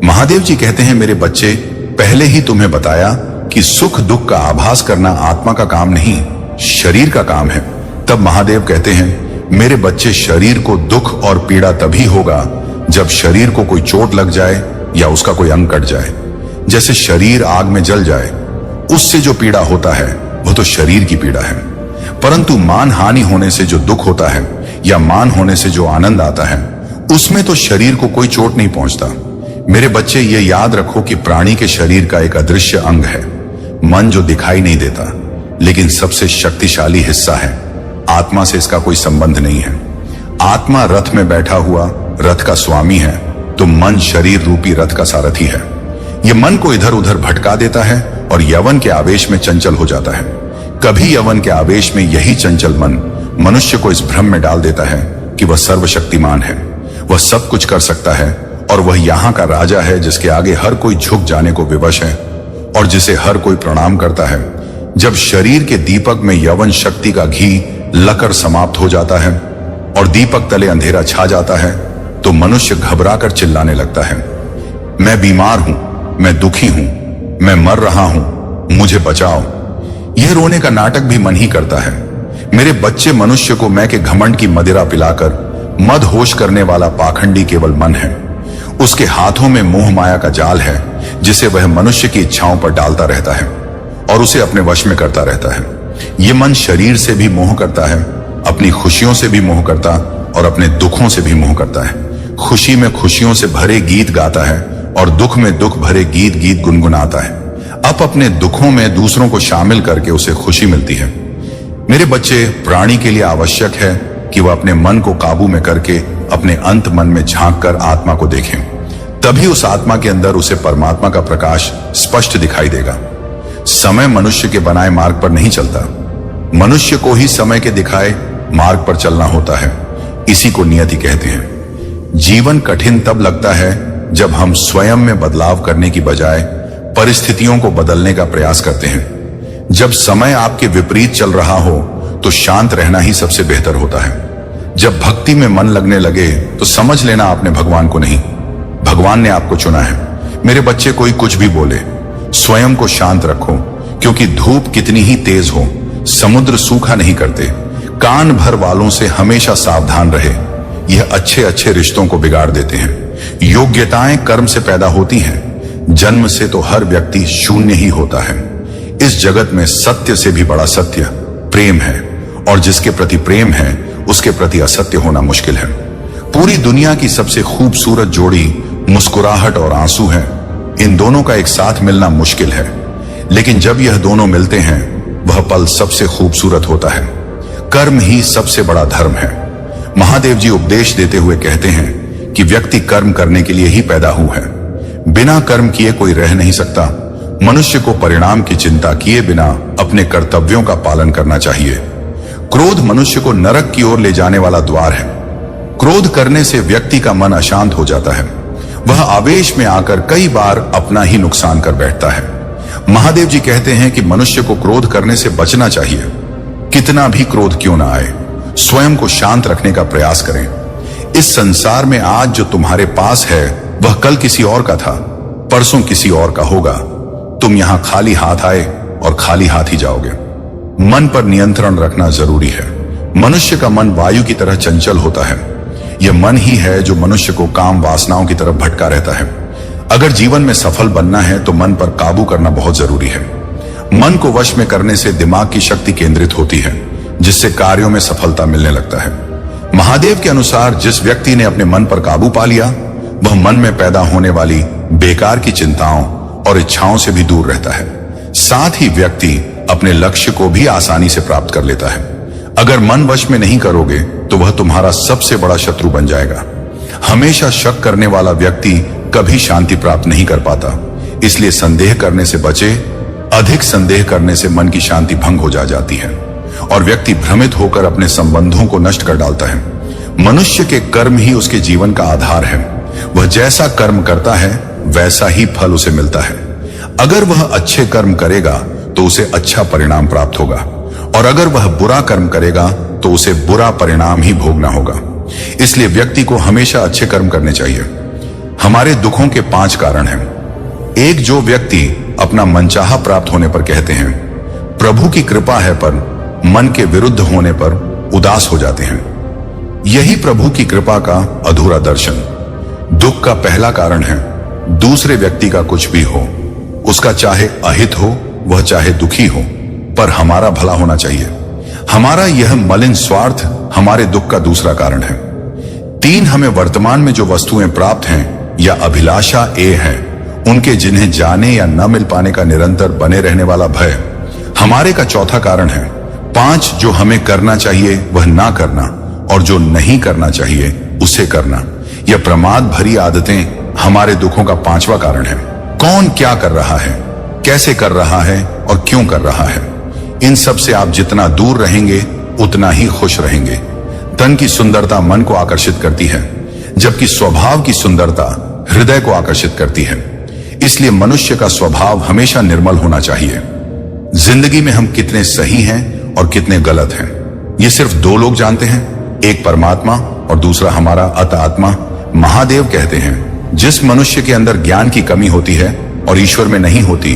महादेव जी कहते हैं मेरे बच्चे, पहले ही तुम्हें बताया कि सुख दुख का आभास करना आत्मा का काम नहीं, शरीर का काम है। तब महादेव कहते हैं मेरे बच्चे, शरीर को दुख और पीड़ा तभी होगा जब शरीर को कोई चोट लग जाए या उसका कोई अंग कट जाए। जैसे शरीर आग में जल जाए, उससे जो पीड़ा होता है वो तो शरीर की पीड़ा है। परंतु मान हानि होने से जो दुख होता है या मान होने से जो आनंद आता है, उसमें तो शरीर को कोई चोट नहीं पहुंचता। मेरे बच्चे, ये याद रखो कि प्राणी के शरीर का एक अदृश्य अंग है, मन, जो दिखाई नहीं देता लेकिन सबसे शक्तिशाली हिस्सा है। आत्मा से इसका कोई संबंध नहीं है। आत्मा रथ में बैठा हुआ रथ का स्वामी है, तो मन शरीर रूपी रथ का सारथी है। यह मन को इधर उधर भटका देता है और यवन के आवेश में चंचल हो जाता है। कभी यवन के आवेश में यही चंचल मन मनुष्य को इस भ्रम में डाल देता है कि वह सर्वशक्तिमान है, वह सब कुछ कर सकता है और वह यहाँ का राजा है जिसके आगे हर कोई झुक जाने को विवश है और जिसे हर कोई प्रणाम करता है। जब शरीर के दीपक में यवन शक्ति का घी लकर समाप्त हो जाता है और दीपक तले अंधेरा छा जाता है, तो मनुष्य घबराकर चिल्लाने लगता है, मैं बीमार हूं, मैं दुखी हूं, मैं मर रहा हूं, मुझे बचाओ। यह रोने का नाटक भी मन ही करता है। मेरे बच्चे, मनुष्य को मैं के घमंड की मदिरा पिलाकर मदहोश करने वाला पाखंडी केवल मन है। उसके हाथों में मोह माया का जाल है जिसे वह मनुष्य की इच्छाओं पर डालता रहता है और उसे अपने वश में करता रहता है। यह मन शरीर से भी मोह करता है, अपनी खुशियों से भी मोह करता और अपने दुखों से भी मोह करता है। खुशी में खुशियों से भरे गीत गाता है और दुख में दुख भरे गीत गुनगुनाता है। अब अपने दुखों में दूसरों को शामिल करके उसे खुशी मिलती है। मेरे बच्चे, प्राणी के लिए आवश्यक है कि वह अपने मन को काबू में करके अपने अंत मन में झांक कर आत्मा को देखें। तभी उस आत्मा के अंदर उसे परमात्मा का प्रकाश स्पष्ट दिखाई देगा। समय मनुष्य के बनाए मार्ग पर नहीं चलता, मनुष्य को ही समय के दिखाए मार्ग पर चलना होता है। इसी को नियति कहते हैं। जीवन कठिन तब लगता है जब हम स्वयं में बदलाव करने की बजाय परिस्थितियों को बदलने का प्रयास करते हैं। जब समय आपके विपरीत चल रहा हो तो शांत रहना ही सबसे बेहतर होता है। जब भक्ति में मन लगने लगे तो समझ लेना आपने भगवान को नहीं, भगवान ने आपको चुना है। मेरे बच्चे, कोई कुछ भी बोले, स्वयं को शांत रखो, क्योंकि धूप कितनी ही तेज हो, समुद्र सूखा नहीं करते। कान भर वालों से हमेशा सावधान रहे, यह अच्छे अच्छे रिश्तों को बिगाड़ देते हैं। योग्यताएं कर्म से पैदा होती हैं, जन्म से तो हर व्यक्ति शून्य ही होता है। इस जगत में सत्य से भी बड़ा सत्य प्रेम है, और जिसके प्रति प्रेम है उसके प्रति असत्य होना मुश्किल है। पूरी दुनिया की सबसे खूबसूरत जोड़ी मुस्कुराहट और आंसू है। इन दोनों का एक साथ मिलना मुश्किल है, लेकिन जब यह दोनों मिलते हैं वह पल सबसे खूबसूरत होता है। कर्म ही सबसे बड़ा धर्म है। महादेव जी उपदेश देते हुए कहते हैं कि व्यक्ति कर्म करने के लिए ही पैदा हुआ है, बिना कर्म किए कोई रह नहीं सकता। मनुष्य को परिणाम की चिंता किए बिना अपने कर्तव्यों का पालन करना चाहिए। क्रोध मनुष्य को नरक की ओर ले जाने वाला द्वार है। क्रोध करने से व्यक्ति का मन अशांत हो जाता है, वह आवेश में आकर कई बार अपना ही नुकसान कर बैठता है। महादेव जी कहते हैं कि मनुष्य को क्रोध करने से बचना चाहिए। कितना भी क्रोध क्यों ना आए, स्वयं को शांत रखने का प्रयास करें। इस संसार में आज जो तुम्हारे पास है वह कल किसी और का था, परसों किसी और का होगा। तुम यहां खाली हाथ आए और खाली हाथ ही जाओगे। मन पर नियंत्रण रखना जरूरी है। मनुष्य का मन वायु की तरह चंचल होता है। यह मन ही है जो मनुष्य को काम वासनाओं की तरफ भटका रहता है। अगर जीवन में सफल बनना है तो मन पर काबू करना बहुत जरूरी है। मन को वश में करने से दिमाग की शक्ति केंद्रित होती है, जिससे कार्यों में सफलता मिलने लगता है। महादेव के अनुसार जिस व्यक्ति ने अपने मन पर काबू पा लिया, वह मन में पैदा होने वाली बेकार की चिंताओं और इच्छाओं से भी दूर रहता है। साथ ही व्यक्ति अपने लक्ष्य को भी आसानी से प्राप्त कर लेता है। अगर मन वश में नहीं करोगे तो वह तुम्हारा सबसे बड़ा शत्रु बन जाएगा। हमेशा शक करने वाला व्यक्ति कभी शांति प्राप्त नहीं कर पाता, इसलिए संदेह करने से बचे। अधिक संदेह करने से मन की शांति भंग हो जाती है और व्यक्ति भ्रमित होकर अपने संबंधों को नष्ट कर डालता है। मनुष्य के कर्म ही उसके जीवन का आधार है। वह जैसा कर्म करता है वैसा ही फल उसे मिलता है। अगर वह अच्छे कर्म करेगा तो उसे अच्छा परिणाम प्राप्त होगा, और अगर वह बुरा कर्म करेगा तो उसे बुरा परिणाम ही भोगना होगा। इसलिए व्यक्ति को हमेशा अच्छे कर्म करने चाहिए। हमारे दुखों के 5 कारण हैं। एक, जो व्यक्ति अपना मनचाहा प्राप्त होने पर कहते हैं प्रभु की कृपा है, पर मन के विरुद्ध होने पर उदास हो जाते हैं। यही प्रभु की कृपा का अधूरा दर्शन। दुख का पहला कारण है दूसरे व्यक्ति का कुछ भी हो, उसका चाहे अहित हो, वह चाहे दुखी हो, पर हमारा भला होना चाहिए। हमारा यह मलिन स्वार्थ हमारे दुख का दूसरा कारण है। 3, हमें वर्तमान में जो वस्तुएं प्राप्त हैं या अभिलाषा ए है, उनके जिन्हें जाने या न मिल पाने का निरंतर बने रहने वाला भय हमारे का चौथा कारण है। 5, जो हमें करना चाहिए वह ना करना, और जो नहीं करना चाहिए उसे करना, यह प्रमाद भरी आदतें हमारे दुखों का 5वां कारण है। कौन क्या कर रहा है, कैसे कर रहा है और क्यों कर रहा है, इन सब से आप जितना दूर रहेंगे उतना ही खुश रहेंगे। तन की सुंदरता मन को आकर्षित करती है, जबकि स्वभाव की सुंदरता हृदय को आकर्षित करती है। इसलिए मनुष्य का स्वभाव हमेशा निर्मल होना चाहिए। जिंदगी में हम कितने सही हैं और कितने गलत हैं, ये सिर्फ 2 लोग जानते हैं, एक परमात्मा और दूसरा हमारा अत आत्मा। महादेव कहते हैं, जिस मनुष्य के अंदर ज्ञान की कमी होती है और ईश्वर में नहीं होती,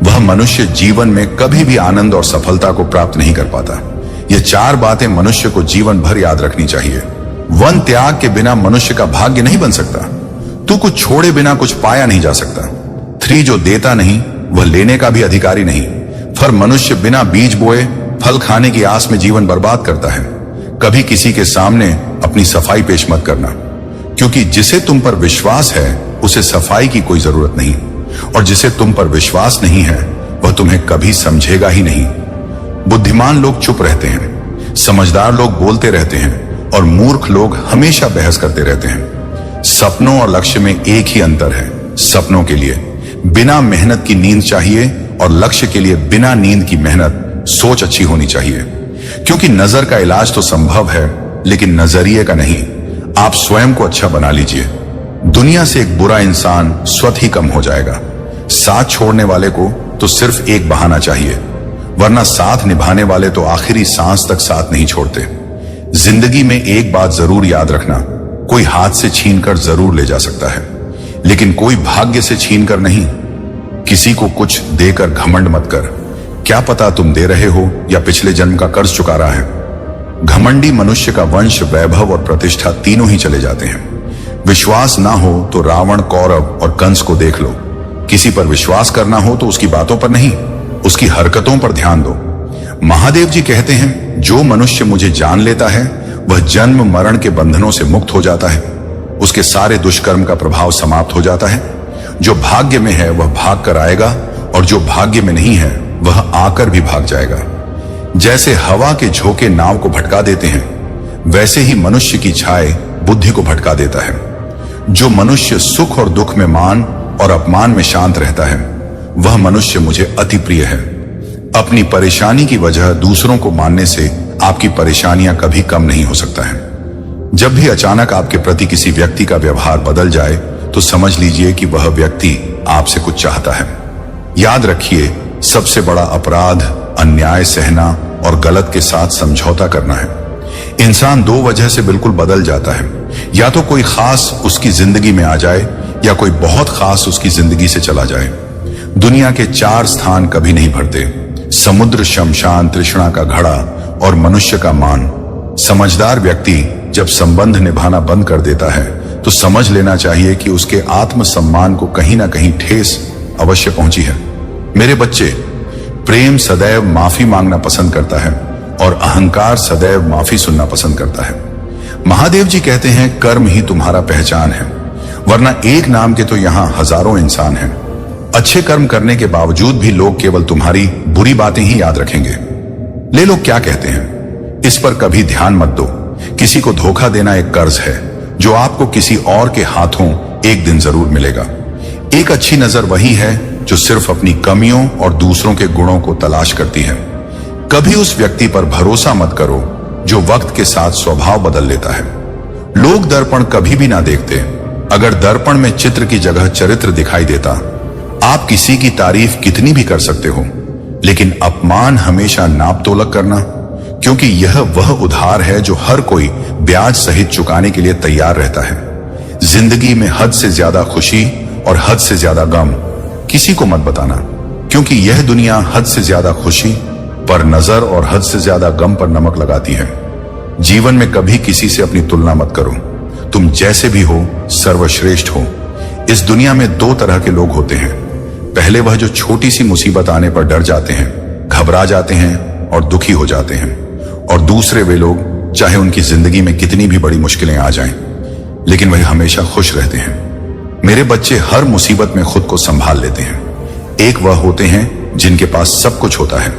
वह मनुष्य जीवन में कभी भी आनंद और सफलता को प्राप्त नहीं कर पाता। ये 4 बातें मनुष्य को जीवन भर याद रखनी चाहिए। वन त्याग के बिना मनुष्य का भाग्य नहीं बन सकता। तू कुछ छोड़े बिना कुछ पाया नहीं जा सकता। 3, जो देता नहीं वह लेने का भी अधिकारी नहीं। पर मनुष्य बिना बीज बोए फल खाने की आस में जीवन बर्बाद करता है। कभी किसी के सामने अपनी सफाई पेश मत करना, क्योंकि जिसे तुम पर विश्वास है उसे सफाई की कोई जरूरत नहीं, और जिसे तुम पर विश्वास नहीं है वह तुम्हें कभी समझेगा ही नहीं। बुद्धिमान लोग चुप रहते हैं, समझदार लोग बोलते रहते हैं, और मूर्ख लोग हमेशा बहस करते रहते हैं। सपनों और लक्ष्य में एक ही अंतर है। सपनों के लिए बिना मेहनत की नींद चाहिए, और लक्ष्य के लिए बिना नींद की मेहनत, सोच अच्छी होनी चाहिए। क्योंकि नजर का इलाज तो संभव है, लेकिन नजरिए का नहीं। आप स्वयं को अच्छा बना लीजिए। दुनिया से एक बुरा इंसान स्वतः ही कम हो जाएगा। साथ छोड़ने वाले को तो सिर्फ एक बहाना चाहिए, वरना साथ निभाने वाले तो आखिरी सांस तक साथ नहीं छोड़ते। जिंदगी में एक बात जरूर याद रखना, कोई हाथ से छीनकर जरूर ले जा सकता है, लेकिन कोई भाग्य से छीनकर नहीं। किसी को कुछ देकर घमंड मत कर, क्या पता तुम दे रहे हो या पिछले जन्म का कर्ज चुका रहा है। घमंडी मनुष्य का वंश, वैभव और प्रतिष्ठा तीनों ही चले जाते हैं। विश्वास ना हो तो रावण, कौरव और कंस को देख लो। किसी पर विश्वास करना हो तो उसकी बातों पर नहीं, उसकी हरकतों पर ध्यान दो। महादेव जी कहते हैं, जो मनुष्य मुझे जान लेता है वह जन्म मरण के बंधनों से मुक्त हो जाता है। उसके सारे दुष्कर्म का प्रभाव समाप्त हो जाता है। जो भाग्य में है वह भाग कर आएगा, और जो भाग्य में नहीं है वह आकर भी भाग जाएगा। जैसे हवा के झोंके नाव को भटका देते हैं, वैसे ही मनुष्य की छाए बुद्धि को भटका देता है। जो मनुष्य सुख और दुख में, मान और अपमान में शांत रहता है, वह मनुष्य मुझे अति प्रिय है। अपनी परेशानी की वजह दूसरों को मानने से आपकी परेशानियां कभी कम नहीं हो सकता है। जब भी अचानक आपके प्रति किसी व्यक्ति का व्यवहार बदल जाए तो समझ लीजिए कि वह व्यक्ति आपसे कुछ चाहता है। याद रखिए, सबसे बड़ा अपराध अन्याय सहना और गलत के साथ समझौता करना है। इंसान 2 वजह से बिल्कुल बदल जाता है, या तो कोई खास उसकी जिंदगी में आ जाए, या कोई बहुत खास उसकी जिंदगी से चला जाए। दुनिया के 4 स्थान कभी नहीं भरते: समुद्र, शमशान, तृष्णा का घड़ा और मनुष्य का मान। समझदार व्यक्ति जब संबंध निभाना बंद कर देता है तो समझ लेना चाहिए कि उसके आत्मसम्मान को कहीं ना कहीं ठेस अवश्य पहुंची है। मेरे बच्चे, प्रेम सदैव माफी मांगना पसंद करता है, और अहंकार सदैव माफी सुनना पसंद करता है। महादेव जी कहते हैं, कर्म ही तुम्हारा पहचान है, वरना एक नाम के तो यहां हजारों इंसान हैं। अच्छे कर्म करने के बावजूद भी लोग केवल तुम्हारी बुरी बातें ही याद रखेंगे। ले लोग क्या कहते हैं, इस पर कभी ध्यान मत दो। किसी को धोखा देना एक कर्ज है, जो आपको किसी और के हाथों एक दिन जरूर मिलेगा। एक अच्छी नजर वही है जो सिर्फ अपनी कमियों और दूसरों के गुणों को तलाश करती है। कभी उस व्यक्ति पर भरोसा मत करो जो वक्त के साथ स्वभाव बदल लेता है। लोग दर्पण कभी भी ना देखते। अगर दर्पण में चित्र की जगह चरित्र दिखाई देता, आप किसी की तारीफ कितनी भी कर सकते हो, लेकिन अपमान हमेशा नाप तोलक करना, क्योंकि यह वह उधार है जो हर कोई ब्याज सहित चुकाने के लिए तैयार रहता है। जिंदगी में हद से ज्यादा खुशी और हद से ज्यादा गम किसी को मत बताना, क्योंकि यह दुनिया हद से ज्यादा खुशी पर नजर और हद से ज्यादा गम पर नमक लगाती है। जीवन में कभी किसी से अपनी तुलना मत करो। तुम जैसे भी हो सर्वश्रेष्ठ हो। इस दुनिया में दो तरह के लोग होते हैं। पहले वह जो छोटी सी मुसीबत आने पर डर जाते हैं, घबरा जाते हैं और दुखी हो जाते हैं, और दूसरे वे लोग चाहे उनकी जिंदगी में कितनी भी बड़ी मुश्किलें आ जाएं, लेकिन वह हमेशा खुश रहते हैं। मेरे बच्चे हर मुसीबत में खुद को संभाल लेते हैं। एक वह होते हैं जिनके पास सब कुछ होता है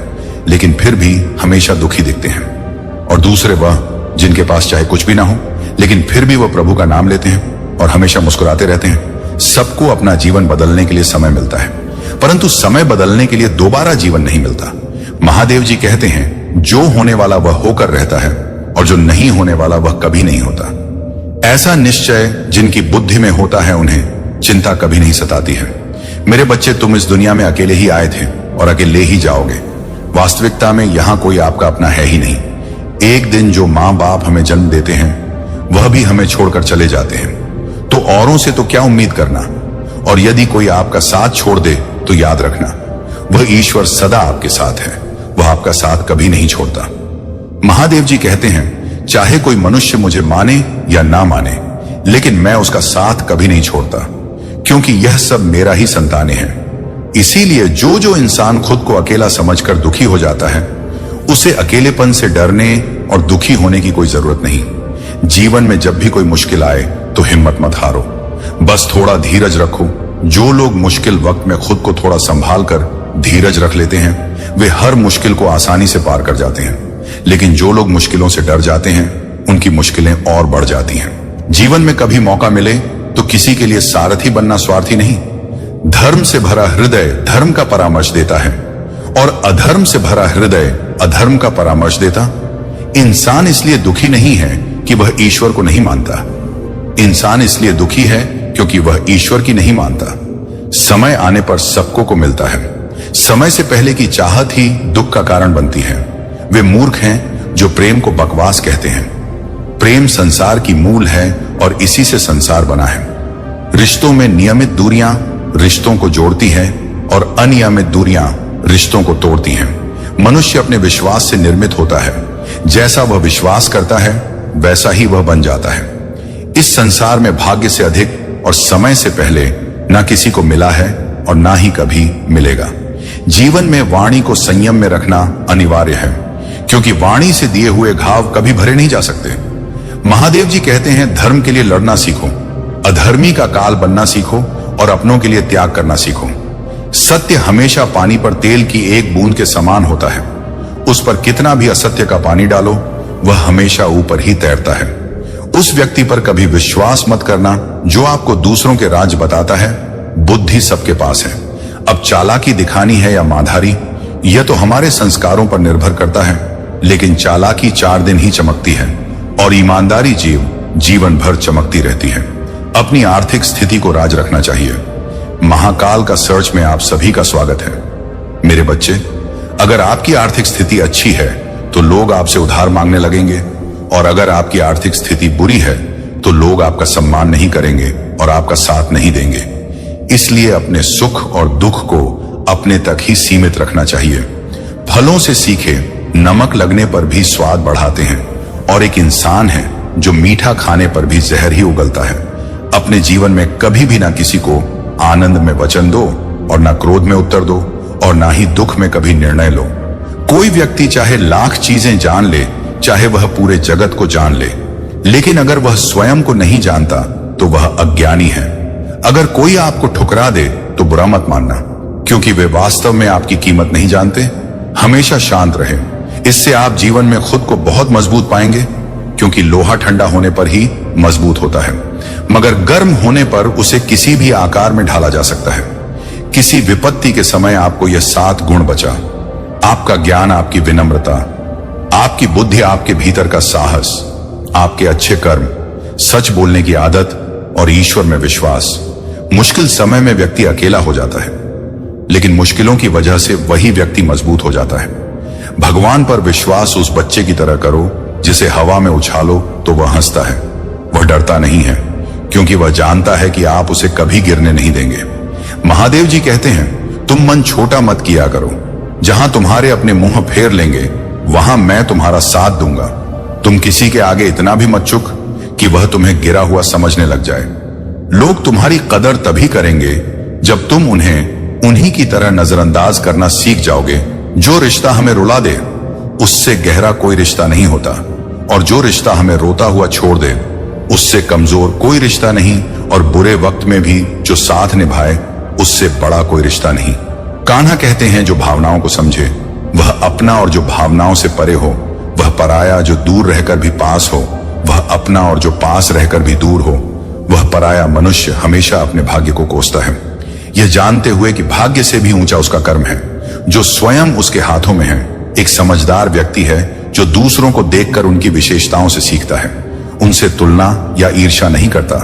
लेकिन फिर भी हमेशा दुखी दिखते हैं, और दूसरे वह जिनके पास चाहे कुछ भी ना हो लेकिन फिर भी वह प्रभु का नाम लेते हैं और हमेशा मुस्कुराते रहते हैं। सबको अपना जीवन बदलने के लिए समय मिलता है, परंतु समय बदलने के लिए दोबारा जीवन नहीं मिलता। महादेव जी कहते हैं, जो होने वाला वह होकर रहता है और जो नहीं होने वाला वह कभी नहीं होता। ऐसा निश्चय जिनकी बुद्धि में होता है उन्हें चिंता कभी नहीं सताती है। मेरे बच्चे, तुम इस दुनिया में अकेले ही आए थे और अकेले ही जाओगे। वास्तविकता में यहां कोई आपका अपना है ही नहीं। एक दिन जो माँ बाप हमें जन्म देते हैं वह भी हमें छोड़कर चले जाते हैं, तो औरों से तो क्या उम्मीद करना। और यदि कोई आपका साथ छोड़ दे तो याद रखना, वह ईश्वर सदा आपके साथ है, वह आपका साथ कभी नहीं छोड़ता। महादेव जी कहते हैं, चाहे कोई मनुष्य मुझे माने या ना माने, लेकिन मैं उसका साथ कभी नहीं छोड़ता, क्योंकि यह सब मेरा ही संतानें हैं। इसीलिए जो जो इंसान खुद को अकेला समझकर दुखी हो जाता है, उसे अकेलेपन से डरने और दुखी होने की कोई जरूरत नहीं। जीवन में जब भी कोई मुश्किल आए तो हिम्मत मत हारो, बस थोड़ा धीरज रखो। जो लोग मुश्किल वक्त में खुद को थोड़ा संभाल कर धीरज रख लेते हैं, वे हर मुश्किल को आसानी से पार कर जाते हैं। लेकिन जो लोग मुश्किलों से डर जाते हैं, उनकी मुश्किलें और बढ़ जाती हैं। जीवन में कभी मौका मिले तो किसी के लिए सारथी बनना स्वार्थी नहीं। धर्म से भरा हृदय धर्म का परामर्श देता है, और अधर्म से भरा हृदय अधर्म का परामर्श देता। इंसान इसलिए दुखी नहीं है कि वह ईश्वर को नहीं मानता। इंसान इसलिए दुखी है क्योंकि वह ईश्वर की नहीं मानता। समय आने पर सबको को मिलता है। समय से पहले की चाहत ही दुख का कारण बनती है। वे मूर्ख हैं जो प्रेम को बकवास कहते हैं। प्रेम संसार की मूल है और इसी से संसार बना है। रिश्तों में नियमित दूरियां रिश्तों को जोड़ती हैं और अनियमित दूरियां रिश्तों को तोड़ती हैं। मनुष्य अपने विश्वास से निर्मित होता है। जैसा वह विश्वास करता है वैसा ही वह बन जाता है। इस संसार में भाग्य से अधिक और समय से पहले ना किसी को मिला है और ना ही कभी मिलेगा। जीवन में वाणी को संयम में रखना अनिवार्य है, क्योंकि वाणी से दिए हुए घाव कभी भरे नहीं जा सकते। महादेव जी कहते हैं, धर्म के लिए लड़ना सीखो, अधर्मी का काल बनना सीखो और अपनों के लिए त्याग करना सीखो। सत्य हमेशा पानी पर तेल की एक बूंद के समान होता है। उस पर कितना भी असत्य का पानी डालो, वह हमेशा ऊपर ही तैरता है। उस व्यक्ति पर कभी विश्वास मत करना जो आपको दूसरों के राज बताता है। बुद्धि सबके पास है। अब चालाकी दिखानी है या माधारी, यह तो हमारे संस्कारों पर निर्भर करता है। लेकिन चालाकी 4 दिन ही चमकती है और ईमानदारी जीवन भर चमकती रहती है। अपनी आर्थिक स्थिति को राज रखना चाहिए। महाकाल का सर्च में आप सभी का स्वागत है। मेरे बच्चे, अगर आपकी आर्थिक स्थिति अच्छी है तो लोग आपसे उधार मांगने लगेंगे, और अगर आपकी आर्थिक स्थिति बुरी है तो लोग आपका सम्मान नहीं करेंगे और आपका साथ नहीं देंगे। इसलिए अपने सुख और दुख को अपने तक ही सीमित रखना चाहिए। फलों से सीखे नमक लगने पर भी स्वाद बढ़ाते हैं, और एक इंसान है जो मीठा खाने पर भी जहर ही उगलता है। अपने जीवन में कभी भी ना किसी को आनंद में वचन दो और ना क्रोध में उत्तर दो, और ना ही दुख में कभी निर्णय लो। कोई व्यक्ति चाहे लाख चीजें जान ले, चाहे वह पूरे जगत को जान ले, लेकिन अगर वह स्वयं को नहीं जानता तो वह अज्ञानी है। अगर कोई आपको ठुकरा दे तो बुरा मत मानना, क्योंकि वे वास्तव में आपकी कीमत नहीं जानते। हमेशा शांत रहे, इससे आप जीवन में खुद को बहुत मजबूत पाएंगे, क्योंकि लोहा ठंडा होने पर ही मजबूत होता है, मगर गर्म होने पर उसे किसी भी आकार में ढाला जा सकता है। किसी विपत्ति के समय आपको यह 7 गुण बचा: आपका ज्ञान, आपकी विनम्रता, आपकी बुद्धि, आपके भीतर का साहस, आपके अच्छे कर्म, सच बोलने की आदत और ईश्वर में विश्वास। मुश्किल समय में व्यक्ति अकेला हो जाता है, लेकिन मुश्किलों की वजह से वही व्यक्ति मजबूत हो जाता है। भगवान पर विश्वास उस बच्चे की तरह करो जिसे हवा में उछालो तो वह हंसता है। वह डरता नहीं है, क्योंकि वह जानता है कि आप उसे कभी गिरने नहीं देंगे। महादेव जी कहते हैं, तुम मन छोटा मत किया करो। जहां तुम्हारे अपने मुंह फेर लेंगे वहां मैं तुम्हारा साथ दूंगा। तुम किसी के आगे इतना भी मत झुक कि वह तुम्हें गिरा हुआ समझने लग जाए। लोग तुम्हारी कदर तभी करेंगे जब तुम उन्हें उन्हीं की तरह नजरअंदाज करना सीख जाओगे। जो रिश्ता हमें रुला दे उससे गहरा कोई रिश्ता नहीं होता, और जो रिश्ता हमें रोता हुआ छोड़ दे उससे कमजोर कोई रिश्ता नहीं, और बुरे वक्त में भी जो साथ निभाए उससे बड़ा कोई रिश्ता नहीं। कान्हा कहते हैं, जो भावनाओं को समझे वह अपना, और जो भावनाओं से परे हो वह पराया। जो दूर रहकर भी पास हो वह अपना, और जो पास रहकर भी दूर हो वह पराया। मनुष्य हमेशा अपने भाग्य को कोसता है, यह जानते हुए कि भाग्य से भी ऊंचा उसका कर्म है जो स्वयं उसके हाथों में है। एक समझदार व्यक्ति है जो दूसरों को देखकर उनकी विशेषताओं से सीखता है, उनसे तुलना या ईर्ष्या नहीं करता।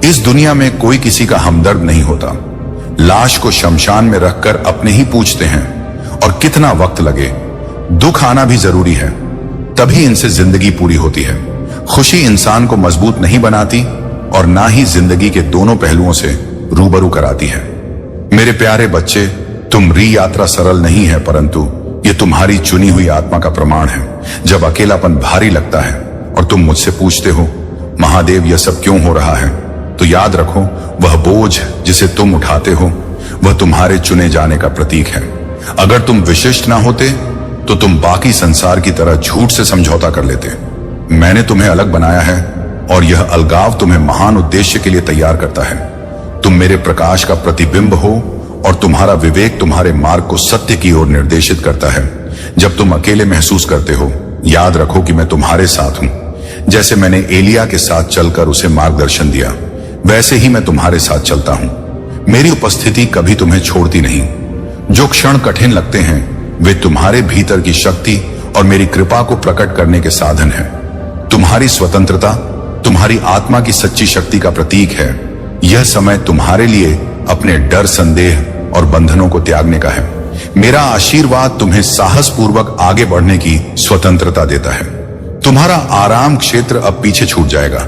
इस दुनिया में कोई किसी का हमदर्द नहीं होता। लाश को शमशान में रखकर अपने ही पूछते हैं, और कितना वक्त लगे। दुख आना भी जरूरी है, तभी इनसे जिंदगी पूरी होती है। खुशी इंसान को मजबूत नहीं बनाती और ना ही जिंदगी के दोनों पहलुओं से रूबरू कराती है। मेरे प्यारे बच्चे, तुम्हारी यात्रा सरल नहीं है, परंतु ये तुम्हारी चुनी हुई आत्मा का प्रमाण है। जब अकेलापन भारी लगता है और तुम मुझसे पूछते हो, महादेव यह सब क्यों हो रहा है, तो याद रखो, वह बोझ जिसे तुम उठाते हो वह तुम्हारे चुने जाने का प्रतीक है। अगर तुम विशिष्ट ना होते तो तुम बाकी संसार की तरह झूठ से समझौता कर लेते। मैंने तुम्हें अलग बनाया है, और यह अलगाव तुम्हें महान उद्देश्य के लिए तैयार करता है। तुम मेरे प्रकाश का प्रतिबिंब हो, और तुम्हारा विवेक तुम्हारे मार्ग को सत्य की ओर निर्देशित करता है। जब तुम अकेले महसूस करते हो, याद रखो कि मैं तुम्हारे साथ हूं। जैसे मैंने एलिया के साथ चलकर उसे मार्गदर्शन दिया, वैसे ही मैं तुम्हारे साथ चलता हूं। मेरी उपस्थिति कभी तुम्हें छोड़ती नहीं। जो क्षण कठिन लगते हैं वे तुम्हारे भीतर की शक्ति और मेरी कृपा को प्रकट करने के साधन है। तुम्हारी स्वतंत्रता तुम्हारी आत्मा की सच्ची शक्ति का प्रतीक है। यह समय तुम्हारे लिए अपने डर, संदेह और बंधनों को त्यागने का है। मेरा आशीर्वाद तुम्हें साहस पूर्वक आगे बढ़ने की स्वतंत्रता देता है। तुम्हारा आराम क्षेत्र अब पीछे छूट जाएगा।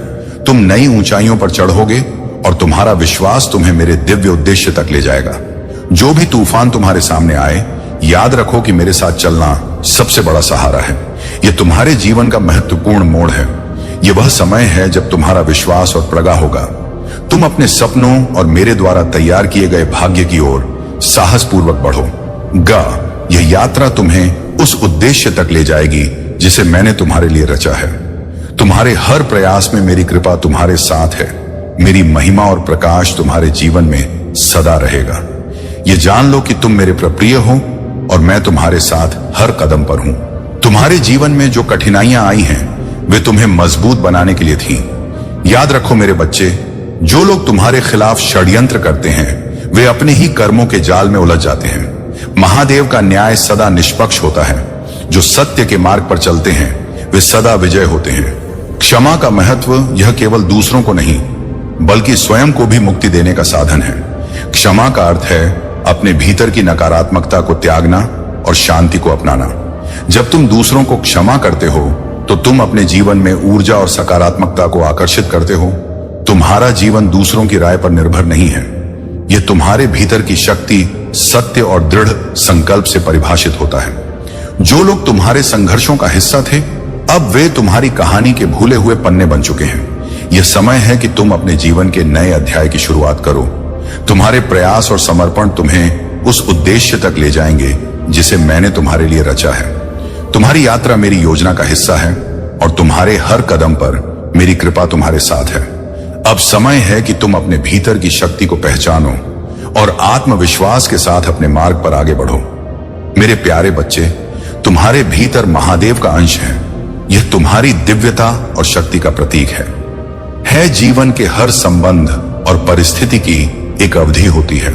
तुम नई ऊंचाइयों पर चढ़ोगे, और तुम्हारा विश्वास तुम्हें मेरे दिव्य उद्देश्य तक ले जाएगा। जो भी तूफान तुम्हारे सामने आए, याद रखो कि मेरे साथ चलना सबसे बड़ा सहारा है। यह तुम्हारे जीवन का महत्वपूर्ण मोड़ है। यह वह समय है जब तुम्हारा विश्वास और प्रगा होगा। तुम अपने सपनों और मेरे द्वारा तैयार किए गए भाग्य की ओर साहस पूर्वक बढ़ो। यह यात्रा तुम्हें उस उद्देश्य तक ले जाएगी जिसे मैंने तुम्हारे लिए रचा है। तुम्हारे हर प्रयास में मेरी कृपा तुम्हारे साथ है। मेरी महिमा और प्रकाश तुम्हारे जीवन में सदा रहेगा। ये जान लो कि तुम मेरे प्रिय हो, और मैं तुम्हारे साथ हर कदम पर हूं। तुम्हारे जीवन में जो कठिनाइयां आई हैं वे तुम्हें मजबूत बनाने के लिए थी। याद रखो मेरे बच्चे, जो लोग तुम्हारे खिलाफ षड्यंत्र करते हैं वे अपने ही कर्मों के जाल में उलझ जाते हैं। महादेव का न्याय सदा निष्पक्ष होता है। जो सत्य के मार्ग पर चलते हैं वे सदा विजय होते हैं। क्षमा का महत्व यह केवल दूसरों को नहीं बल्कि स्वयं को भी मुक्ति देने का साधन है। क्षमा का अर्थ है अपने भीतर की नकारात्मकता को त्यागना और शांति को अपनाना। जब तुम दूसरों को क्षमा करते हो तो तुम अपने जीवन में ऊर्जा और सकारात्मकता को आकर्षित करते हो। तुम्हारा जीवन दूसरों की राय पर निर्भर नहीं है। यह तुम्हारे भीतर की शक्ति, सत्य और दृढ़ संकल्प से परिभाषित होता है। जो लोग तुम्हारे संघर्षों का हिस्सा थे, अब वे तुम्हारी कहानी के भूले हुए पन्ने बन चुके हैं। यह समय है कि तुम अपने जीवन के नए अध्याय की शुरुआत करो। तुम्हारे प्रयास और समर्पण तुम्हें उस उद्देश्य तक ले जाएंगे जिसे मैंने तुम्हारे लिए रचा है। तुम्हारी यात्रा मेरी योजना का हिस्सा है, और तुम्हारे हर कदम पर मेरी कृपा तुम्हारे साथ है। अब समय है कि तुम अपने भीतर की शक्ति को पहचानो और आत्मविश्वास के साथ अपने मार्ग पर आगे बढ़ो। मेरे प्यारे बच्चे, तुम्हारे भीतर महादेव का अंश है। यह तुम्हारी दिव्यता और शक्ति का प्रतीक है। जीवन के हर संबंध और परिस्थिति की एक अवधि होती है।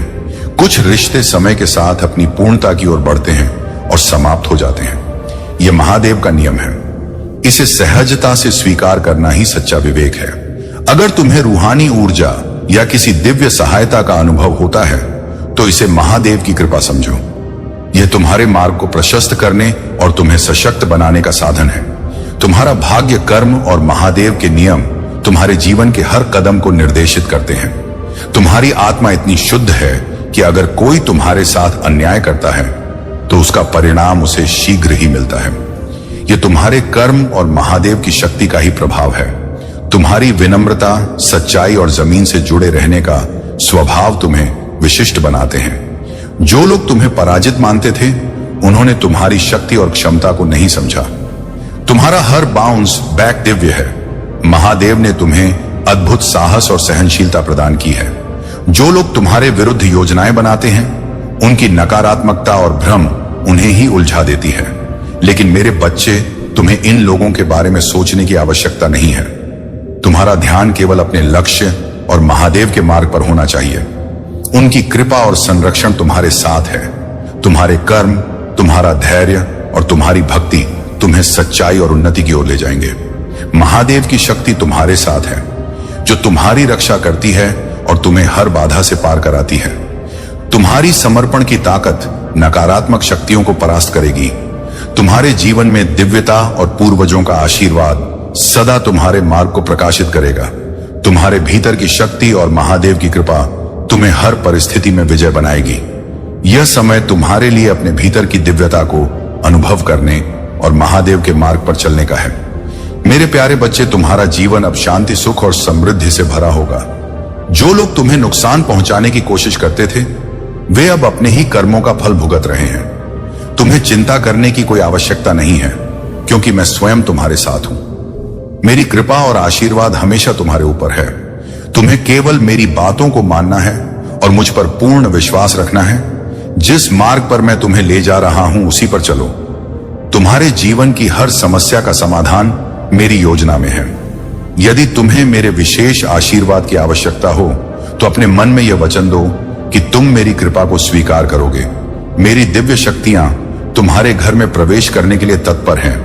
कुछ रिश्ते समय के साथ अपनी पूर्णता की ओर बढ़ते हैं और समाप्त हो जाते हैं। यह महादेव का नियम है। इसे सहजता से स्वीकार करना ही सच्चा विवेक है। अगर तुम्हें रूहानी ऊर्जा या किसी दिव्य सहायता का अनुभव होता है तो इसे महादेव की कृपा समझो। यह तुम्हारे मार्ग को प्रशस्त करने और तुम्हें सशक्त बनाने का साधन है। तुम्हारा भाग्य, कर्म और महादेव के नियम तुम्हारे जीवन के हर कदम को निर्देशित करते हैं। तुम्हारी आत्मा इतनी शुद्ध है कि अगर कोई तुम्हारे साथ अन्याय करता है तो उसका परिणाम उसे शीघ्र ही मिलता है। ये तुम्हारे कर्म और महादेव की शक्ति का ही प्रभाव है। तुम्हारी विनम्रता, सच्चाई और जमीन से जुड़े रहने का स्वभाव तुम्हें विशिष्ट बनाते हैं। जो लोग तुम्हें पराजित मानते थे, उन्होंने तुम्हारी शक्ति और क्षमता को नहीं समझा। तुम्हारा हर बाउंस बैक दिव्य है। महादेव ने तुम्हें अद्भुत साहस और सहनशीलता प्रदान की है। जो लोग तुम्हारे विरुद्ध योजनाएं बनाते हैं, उनकी नकारात्मकता और भ्रम उन्हें ही उलझा देती है। लेकिन मेरे बच्चे, तुम्हें इन लोगों के बारे में सोचने की आवश्यकता नहीं है। तुम्हारा ध्यान केवल अपने लक्ष्य और महादेव के मार्ग पर होना चाहिए। उनकी कृपा और संरक्षण तुम्हारे साथ है। तुम्हारे कर्म, तुम्हारा धैर्य और तुम्हारी भक्ति तुम्हें सच्चाई और उन्नति की ओर ले जाएंगे। महादेव की शक्ति तुम्हारे साथ है, जो तुम्हारी रक्षा करती है और तुम्हें हर बाधा से पार कराती है। तुम्हारी समर्पण की ताकत नकारात्मक शक्तियों को परास्त करेगी। तुम्हारे जीवन में दिव्यता और पूर्वजों का आशीर्वाद सदा तुम्हारे मार्ग को प्रकाशित करेगा। तुम्हारे भीतर की शक्ति और महादेव की कृपा तुम्हें हर परिस्थिति में विजय बनाएगी। यह समय तुम्हारे लिए अपने भीतर की दिव्यता को अनुभव करने और महादेव के मार्ग पर चलने का है। मेरे प्यारे बच्चे, तुम्हारा जीवन अब शांति, सुख और समृद्धि से भरा होगा। जो लोग तुम्हें नुकसान पहुंचाने की कोशिश करते थे, वे अब अपने ही कर्मों का फल भुगत रहे हैं। तुम्हें चिंता करने की कोई आवश्यकता नहीं है, क्योंकि मैं स्वयं तुम्हारे साथ हूं। मेरी कृपा और आशीर्वाद हमेशा तुम्हारे ऊपर है। तुम्हें केवल मेरी बातों को मानना है और मुझ पर पूर्ण विश्वास रखना है। जिस मार्ग पर मैं तुम्हें ले जा रहा हूं, उसी पर चलो। तुम्हारे जीवन की हर समस्या का समाधान मेरी योजना में है। यदि तुम्हें मेरे विशेष आशीर्वाद की आवश्यकता हो, तो अपने मन में यह वचन दो कि तुम मेरी कृपा को स्वीकार करोगे। मेरी दिव्य शक्तियां तुम्हारे घर में प्रवेश करने के लिए तत्पर हैं।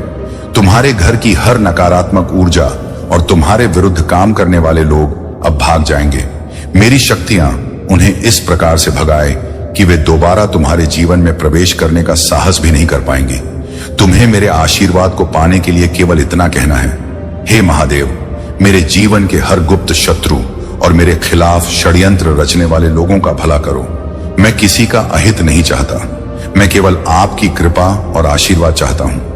तुम्हारे घर की हर नकारात्मक ऊर्जा और तुम्हारे विरुद्ध काम करने वाले लोग अब भाग जाएंगे। मेरी शक्तियां उन्हें इस प्रकार से भगाए कि वे दोबारा तुम्हारे जीवन में प्रवेश करने का साहस भी नहीं कर पाएंगी। तुम्हें मेरे आशीर्वाद को पाने के लिए केवल इतना कहना है, हे महादेव, मेरे जीवन के हर गुप्त शत्रु और मेरे खिलाफ षड्यंत्र रचने वाले लोगों का भला करो। मैं किसी का अहित नहीं चाहता, मैं केवल आपकी कृपा और आशीर्वाद चाहता हूं।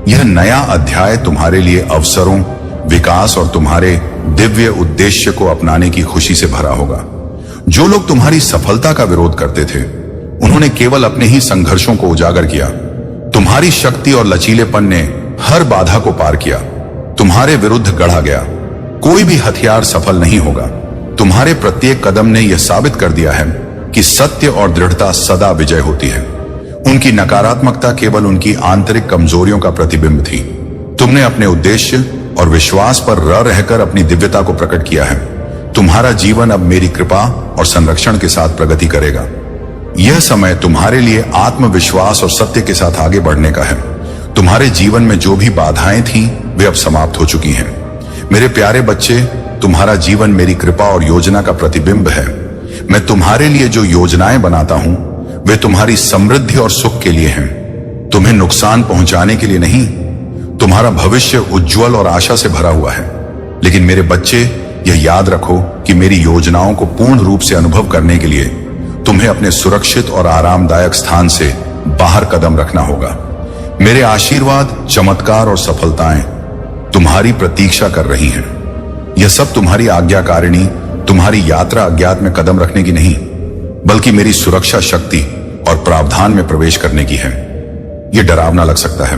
यह नया अध्याय तुम्हारे लिए अवसरों, विकास और तुम्हारे दिव्य उद्देश्य को अपनाने की खुशी से भरा होगा। जो लोग तुम्हारी सफलता का विरोध करते थे, उन्होंने केवल अपने ही संघर्षों को उजागर किया। तुम्हारी शक्ति और लचीलेपन ने हर बाधा को पार किया, तुम्हारे विरुद्ध गढ़ा गया। कोई भी हथियार सफल नहीं होगा। तुम्हारे प्रत्येक कदम ने यह साबित कर दिया है कि सत्य और दृढ़ता सदा विजय होती है। उनकी नकारात्मकता केवल उनकी आंतरिक कमजोरियों का प्रतिबिंब थी। तुमने अपने उद्देश्य और विश्वास पर रहकर अपनी दिव्यता को प्रकट किया है। तुम्हारा जीवन अब मेरी कृपा और संरक्षण के साथ प्रगति करेगा। यह समय तुम्हारे लिए आत्मविश्वास और सत्य के साथ आगे बढ़ने का है। तुम्हारे जीवन में जो भी बाधाएं थीं, वे अब समाप्त हो चुकी हैं। मेरे प्यारे बच्चे, तुम्हारा जीवन मेरी कृपा और योजना का प्रतिबिंब है। मैं तुम्हारे लिए जो योजनाएं बनाता हूं, वे तुम्हारी समृद्धि और सुख के लिए हैं, तुम्हें नुकसान पहुंचाने के लिए नहीं। तुम्हारा भविष्य उज्जवल और आशा से भरा हुआ है। लेकिन मेरे बच्चे, यह याद रखो कि मेरी योजनाओं को पूर्ण रूप से अनुभव करने के लिए तुम्हें अपने सुरक्षित और आरामदायक स्थान से बाहर कदम रखना होगा। मेरे आशीर्वाद, चमत्कार और सफलताएं तुम्हारी प्रतीक्षा कर रही हैं। यह सब तुम्हारी आज्ञाकारिणी, तुम्हारी यात्रा अज्ञात में कदम रखने की नहीं, बल्कि मेरी सुरक्षा शक्ति और प्रावधान में प्रवेश करने की है। यह डरावना लग सकता है,